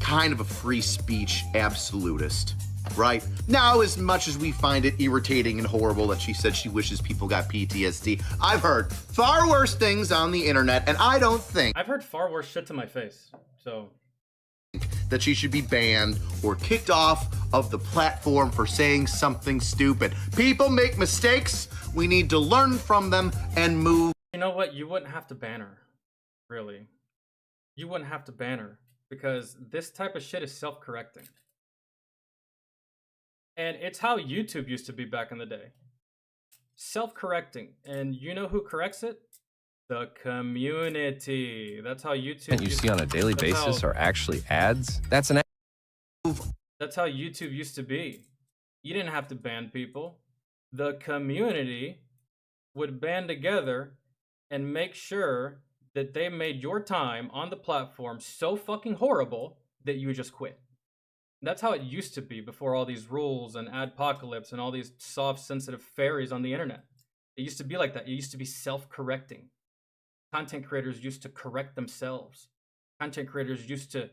kind of a free speech absolutist. Right? Now, as much as we find it irritating and horrible that she said she wishes people got PTSD, I've heard far worse things on the internet, and I don't think I've heard far worse shit to my face, so that she should be banned or kicked off of the platform for saying something stupid. People make mistakes. We need to learn from them and move. You know what? You wouldn't have to ban her. Really. You wouldn't have to ban her because this type of shit is self-correcting. And it's how YouTube used to be back in the day. Self-correcting. And you know who corrects it? The community. That's how YouTube... And you see on a daily basis are actually ads? That's how YouTube used to be. You didn't have to ban people. The community would band together and make sure that they made your time on the platform so fucking horrible that you just quit. That's how it used to be before all these rules and adpocalypse and all these soft, sensitive fairies on the internet. It used to be like that. It used to be self-correcting. Content creators used to correct themselves. Content creators used to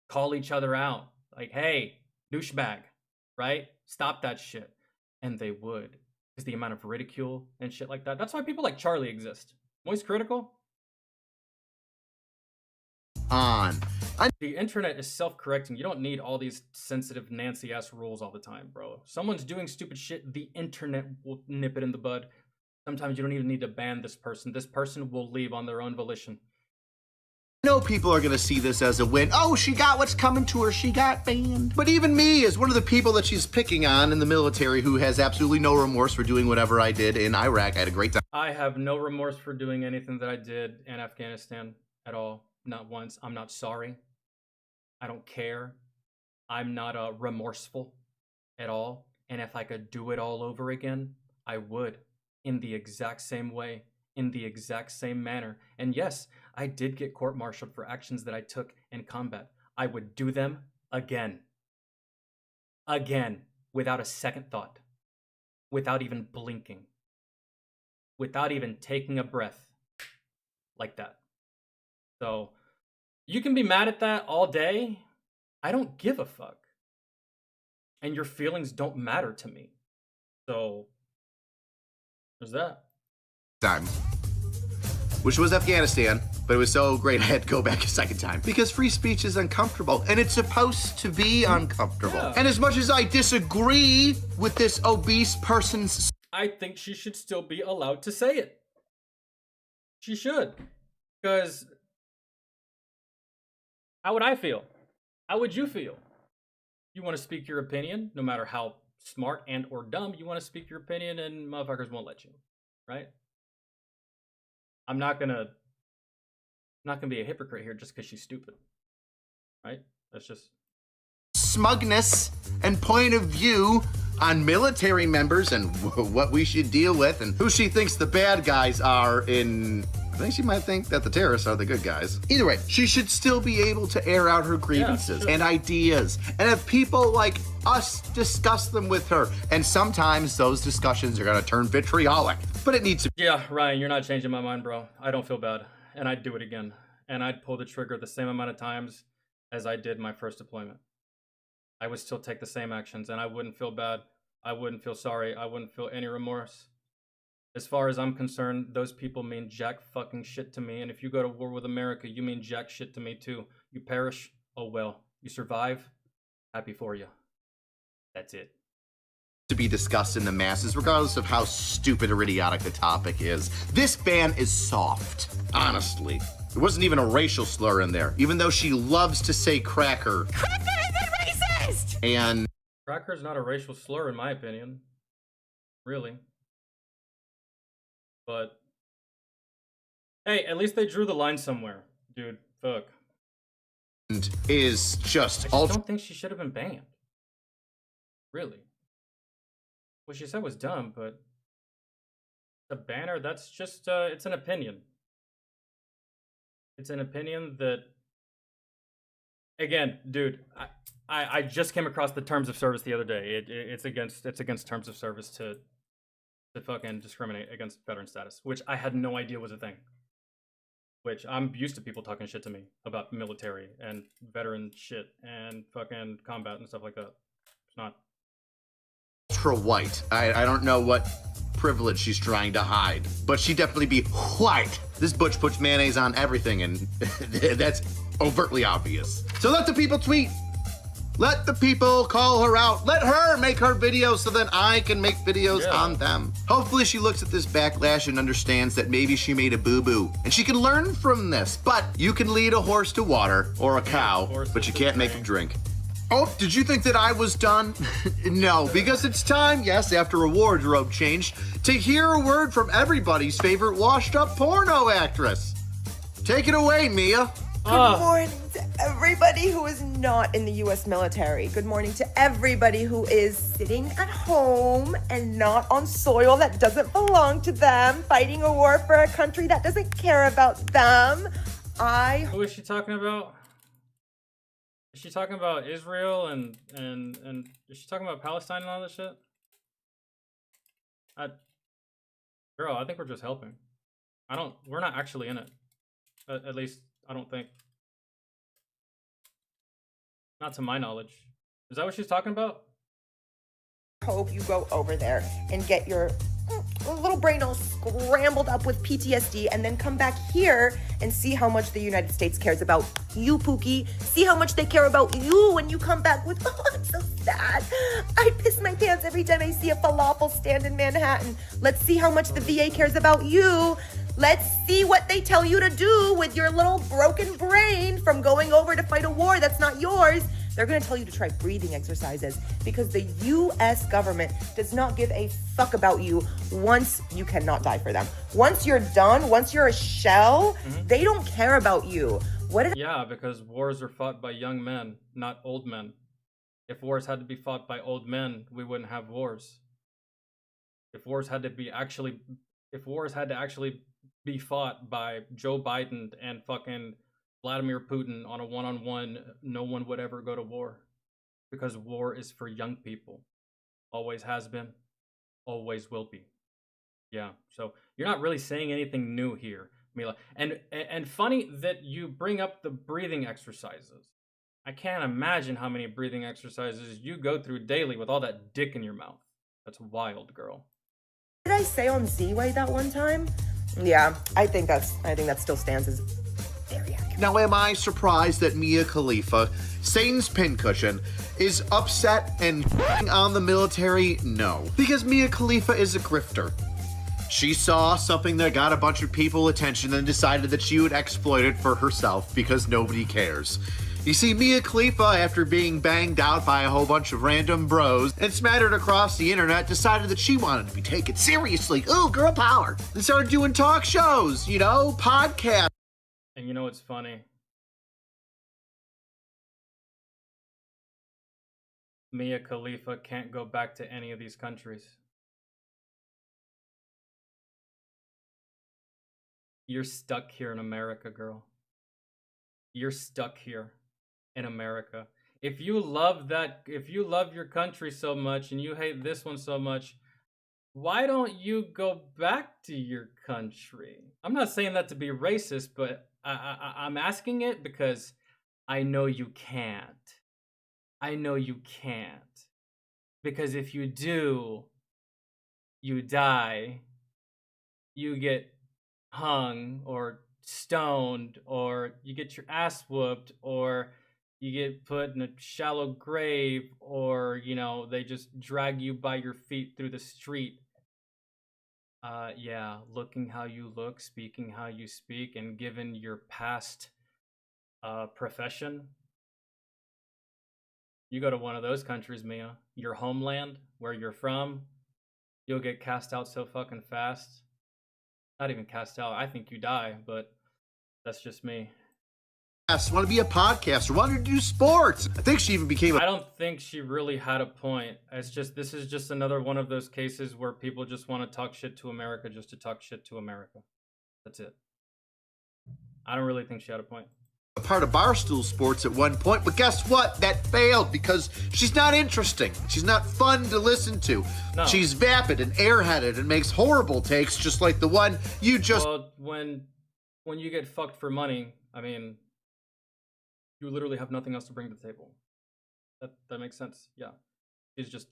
call each other out. Like, hey, douchebag, right? Stop that shit. And they would. Because the amount of ridicule and shit like that. That's why people like Charlie exist. Moist Critical? The internet is self-correcting. You don't need all these sensitive Nancy-ass rules all the time, bro. If someone's doing stupid shit, the internet will nip it in the bud. Sometimes you don't even need to ban this person. This person will leave on their own volition. I know people are gonna see this as a win. Oh, she got what's coming to her. She got banned. But even me, as one of the people that she's picking on in the military who has absolutely no remorse for doing whatever I did in Iraq, I had a great time. I have no remorse for doing anything that I did in Afghanistan at all. Not once. I'm not sorry. I don't care. I'm not remorseful at all. And if I could do it all over again, I would. In the exact same way. In the exact same manner. And yes, I did get court-martialed for actions that I took in combat. I would do them again. Again. Without a second thought. Without even blinking. Without even taking a breath. Like that. So, you can be mad at that all day. I don't give a fuck. And your feelings don't matter to me. So, there's that. Time. Which was Afghanistan, but it was so great I had to go back a second time. Because free speech is uncomfortable, and it's supposed to be uncomfortable. Yeah. And as much as I disagree with this obese person's... I think she should still be allowed to say it. She should. Because how would I feel? How would you feel? You want to speak your opinion, no matter how smart and or dumb, you want to speak your opinion and motherfuckers won't let you, right? I'm not gonna be a hypocrite here just because she's stupid, right? That's just smugness and point of view on military members and what we should deal with and who she thinks the bad guys are in... I think she might think that the terrorists are the good guys. Either way, she should still be able to air out her grievances and ideas and have people like us discuss them with her. And sometimes those discussions are gonna turn vitriolic, but it needs to... Yeah, Ryan, you're not changing my mind, bro. I don't feel bad, and I'd do it again. And I'd pull the trigger the same amount of times as I did my first deployment. I would still take the same actions, and I wouldn't feel bad. I wouldn't feel sorry. I wouldn't feel any remorse. As far as I'm concerned, those people mean jack fucking shit to me. And if you go to war with America, you mean jack shit to me too. You perish, oh well. You survive, happy for you. That's it. To be discussed in the masses, regardless of how stupid or idiotic the topic is. This ban is soft, honestly. There wasn't even a racial slur in there, even though she loves to say cracker. Cracker isn't racist! And... Cracker's not a racial slur in my opinion. Really. But hey, at least they drew the line somewhere, dude. Fuck. Is just I don't think she should have been banned. Really. What she said was dumb, but the banner, that's just it's an opinion. It's an opinion that, again, dude, I just came across the terms of service the other day. It's against terms of service to fucking discriminate against veteran status, which I had no idea was a thing. Which I'm used to people talking shit to me about military and veteran shit and fucking combat and stuff like that. It's not. Ultra white. I don't know what privilege she's trying to hide, but she definitely be white. This butch puts mayonnaise on everything, and that's overtly obvious. So let the people tweet. Let the people call her out. Let her make her videos so then I can make videos on them. Hopefully she looks at this backlash and understands that maybe she made a boo-boo and she can learn from this. But you can lead a horse to water or a cow, but you can't make him drink. Oh, did you think that I was done? No, because it's time, yes, after a wardrobe change, to hear a word from everybody's favorite washed-up porno actress. Take it away, Mia. Good morning to everybody who is not in the U.S. military. Good morning to everybody who is sitting at home and not on soil that doesn't belong to them, fighting a war for a country that doesn't care about them. Who is she talking about? Is she talking about Israel and is she talking about Palestine and all this shit? Girl, I think we're just helping. We're not actually in it. At least, I don't think. Not to my knowledge. Is that what she's talking about? Hope you go over there and get your little brain all scrambled up with PTSD and then come back here and see how much the United States cares about you, Pookie. See how much they care about you when you come back with, oh, I'm so that. I piss my pants every time I see a falafel stand in Manhattan. Let's see how much the VA cares about you. Let's see what they tell you to do with your little broken brain from going over to fight a war that's not yours. They're gonna tell you to try breathing exercises because the US government does not give a fuck about you once you cannot die for them. Once you're done, once you're a shell, they don't care about you. Yeah, because wars are fought by young men, not old men. If wars had to be fought by old men, we wouldn't have wars. If wars had to actually be fought by Joe Biden and fucking Vladimir Putin on a one-on-one, no one would ever go to war. Because war is for young people. Always has been, always will be. Yeah, so you're not really saying anything new here, Mila. And funny that you bring up the breathing exercises. I can't imagine how many breathing exercises you go through daily with all that dick in your mouth. That's wild, girl. Did I say on Z-Way that one time? Yeah, I think that still stands as very accurate. Now, am I surprised that Mia Khalifa, Satan's pincushion, is upset and on the military? No, because Mia Khalifa is a grifter. She saw something that got a bunch of people attention and decided that she would exploit it for herself because nobody cares. You see, Mia Khalifa, after being banged out by a whole bunch of random bros and smattered across the internet, decided that she wanted to be taken seriously. Ooh, girl power. And started doing talk shows, podcasts. And you know what's funny? Mia Khalifa can't go back to any of these countries. You're stuck here in America, girl. You're stuck here in America. If you love your country so much and you hate this one so much, why don't you go back to your country? I'm not saying that to be racist, but I'm asking it because I know you can't. I know you can't. Because if you do, you die. You get hung or stoned, or you get your ass whooped, or you get put in a shallow grave, or they just drag you by your feet through the street. Yeah, looking how you look, speaking how you speak, and given your past profession, you go to one of those countries, Mia, your homeland, where you're from, you'll get cast out so fucking fast. Not even cast out, I think you die, but that's just me. Want to be a podcaster, wanted to do sports. I think she even became I don't think she really had a point. This is just another one of those cases where people just want to talk shit to America just to talk shit to America. That's it. I don't really think she had a point. a part of Barstool Sports at one point, but guess what? That failed because she's not interesting. She's not fun to listen to. No. She's vapid and airheaded and makes horrible takes just like the one you just... Well, when you get fucked for money, I mean, you literally have nothing else to bring to the table. That makes sense. Yeah. She's just...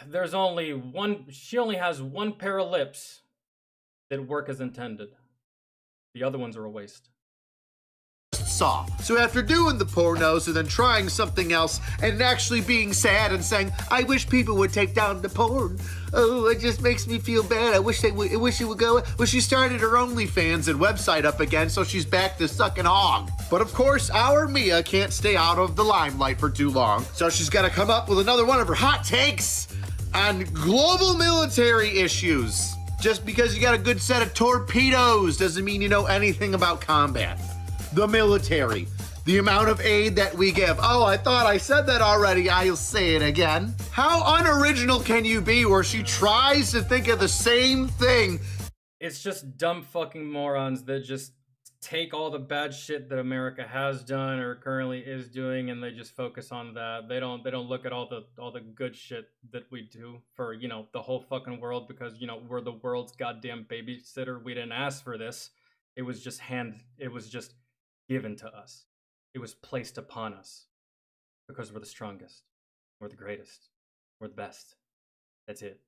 there's only one... She only has one pair of lips that work as intended. The other ones are a waste. Saw. So after doing the pornos and then trying something else and actually being sad and saying, I wish people would take down the porn. Oh, it just makes me feel bad. I wish it would go. Well, she started her OnlyFans and website up again, so she's back to sucking hog. But of course, our Mia can't stay out of the limelight for too long, so she's got to come up with another one of her hot takes on global military issues. Just because you got a good set of torpedoes doesn't mean you know anything about combat. The military. The amount of aid that we give. Oh, I thought I said that already. I'll say it again. How unoriginal can you be where she tries to think of the same thing? It's just dumb fucking morons that just take all the bad shit that America has done or currently is doing, and they just focus on that. They don't look at all the good shit that we do for, the whole fucking world, because, we're the world's goddamn babysitter. We didn't ask for this. It was just given to us. It was placed upon us because we're the strongest. We're the greatest. We're the best. That's it.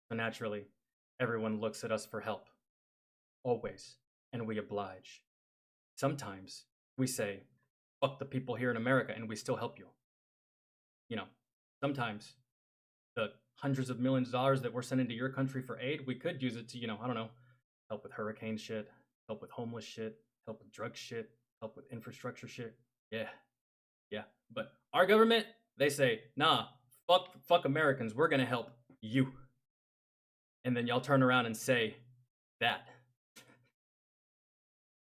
So naturally, everyone looks at us for help. Always. And we oblige. Sometimes we say, fuck the people here in America, and we still help you. you know, sometimes the hundreds of millions of dollars that we're sending to your country for aid, we could use it to, you know, I don't know, help with hurricane shit, help with homeless shit, help with drug shit, help with infrastructure shit. Yeah. Yeah. But our government, they say, nah, fuck Americans. We're going to help you. And then y'all turn around and say that.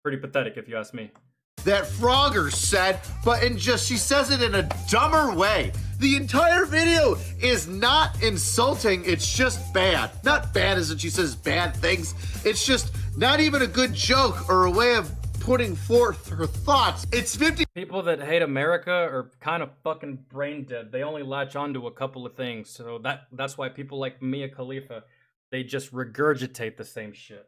Pretty pathetic, if you ask me. That Frogger said, but she says it in a dumber way. The entire video is not insulting, it's just bad. Not bad as in she says bad things. It's just not even a good joke or a way of putting forth her thoughts. It's 50 people that hate America are kind of fucking brain dead. They only latch onto a couple of things. So that's why people like Mia Khalifa, they just regurgitate the same shit.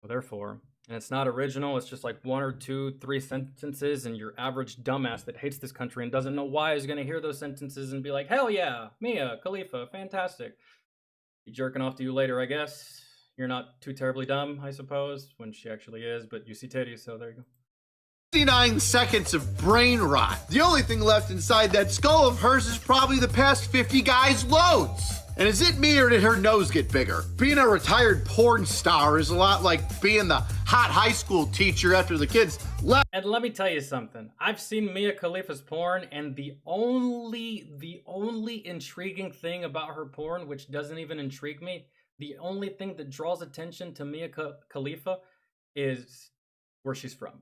Therefore, and it's not original, it's just like 1 or 2, 3 sentences, and your average dumbass that hates this country and doesn't know why is going to hear those sentences and be like, hell yeah, Mia Khalifa, fantastic. Be jerking off to you later, I guess. You're not too terribly dumb, I suppose, when she actually is, but you see titties, so there you go. 59 seconds of brain rot. The only thing left inside that skull of hers is probably the past 50 guys' loads. And is it me or did her nose get bigger? Being a retired porn star is a lot like being the hot high school teacher after the kids left. And let me tell you something. I've seen Mia Khalifa's porn, and the only intriguing thing about her porn, which doesn't even intrigue me, the only thing that draws attention to Mia Khalifa is where she's from.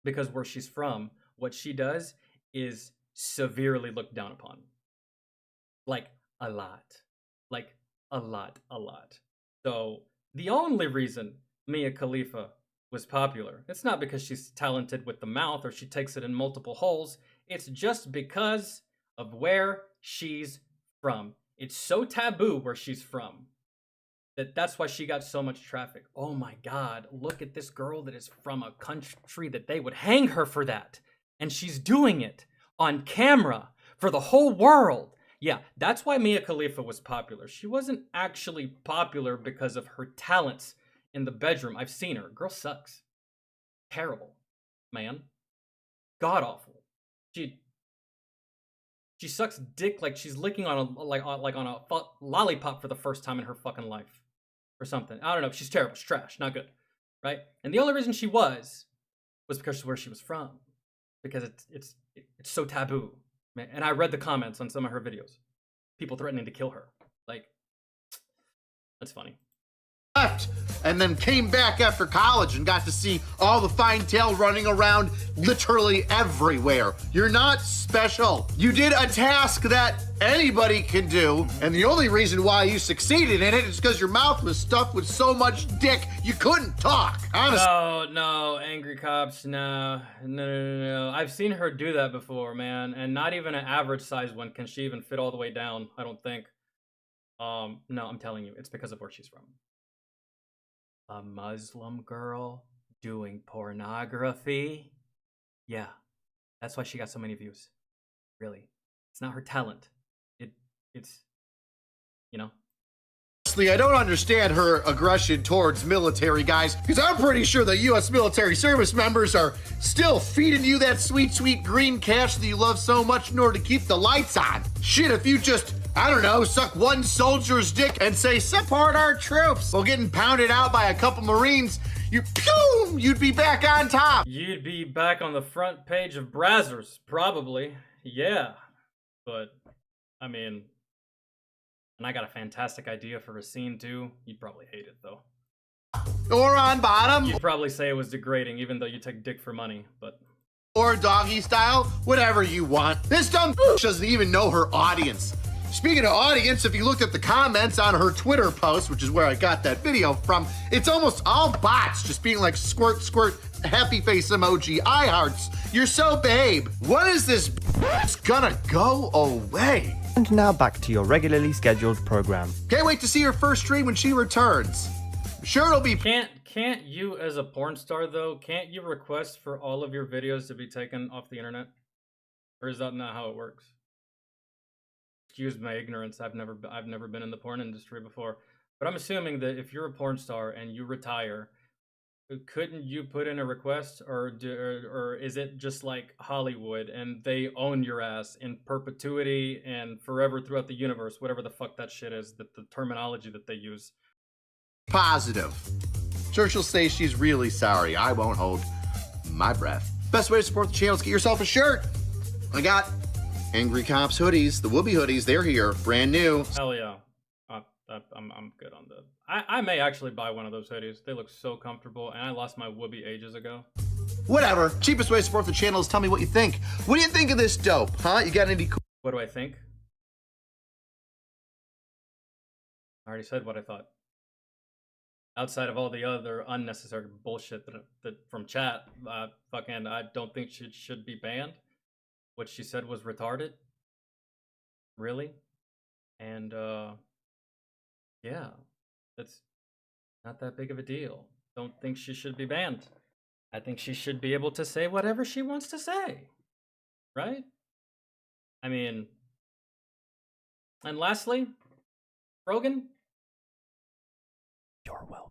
Because where she's from, what she does is severely looked down upon. Like, a lot. Like, a lot. So, the only reason Mia Khalifa was popular, it's not because she's talented with the mouth or she takes it in multiple holes. It's just because of where she's from. It's so taboo where she's from that's why she got so much traffic. Oh my God, look at this girl that is from a country that they would hang her for that. And she's doing it on camera for the whole world. Yeah, that's why Mia Khalifa was popular. She wasn't actually popular because of her talents in the bedroom. I've seen her. Girl sucks. Terrible, man. God awful. She sucks dick like she's licking on a lollipop for the first time in her fucking life, or something. I don't know. She's terrible. She's trash. Not good, right? And the only reason she was because of where she was from, because it's so taboo. And I read the comments on some of her videos. People threatening to kill her. Like, that's funny. Left and then came back after college and got to see all the fine tail running around literally everywhere. You're not special. You did a task that anybody can do, and the only reason why you succeeded in it is because your mouth was stuffed with so much dick you couldn't talk. Honestly. No, angry cops, no. I've seen her do that before, man, and not even an average size one can she even fit all the way down, I don't think. No, I'm telling you, it's because of where she's from. A Muslim girl doing pornography? Yeah, that's why she got so many views. Really. It's not her talent. It's, you know. Honestly, I don't understand her aggression towards military guys, because I'm pretty sure the U.S. military service members are still feeding you that sweet, sweet green cash that you love so much in order to keep the lights on. Shit, if you just, I don't know, suck one soldier's dick and say, support our troops, while getting pounded out by a couple Marines, you'd be back on top. You'd be back on the front page of Brazzers, probably. Yeah, but, I mean, and I got a fantastic idea for a scene, too. You'd probably hate it, though. Or on bottom. You'd probably say it was degrading, even though you take dick for money, but... Or doggy style, whatever you want. This dumb doesn't even know her audience. Speaking of audience, if you looked at the comments on her Twitter post, which is where I got that video from, it's almost all bots just being like squirt, squirt, happy face emoji, eye hearts. You're so babe. When is this gonna go away? And now back to your regularly scheduled program. Can't wait to see her first stream when she returns. I'm sure it'll be... Can't you, as a porn star, though, can't you request for all of your videos to be taken off the internet? Or is that not how it works? Excuse my ignorance. I've never been in the porn industry before, but I'm assuming that if you're a porn star and you retire, couldn't you put in a request, or is it just like Hollywood and they own your ass in perpetuity and forever throughout the universe, whatever the fuck that shit is, the terminology that they use? Positive. Churchill says she's really sorry. I won't hold my breath. Best way to support the channel is get yourself a shirt. I got Angry Cops hoodies, the Whoopi hoodies. They're here, brand new. Hell yeah. I'm good on the. I may actually buy one of those hoodies. They look so comfortable, and I lost my Whoopi ages ago. Whatever. Cheapest way to support the channel is tell me what you think. What do you think of this dope, huh? You got any cool? What do I think? I already said what I thought. Outside of all the other unnecessary bullshit that from chat, fucking, I don't think she should be banned. What she said was retarded. Really? And, yeah, that's not that big of a deal. Don't think she should be banned. I think she should be able to say whatever she wants to say. Right? I mean, and lastly, Rogan, you're welcome.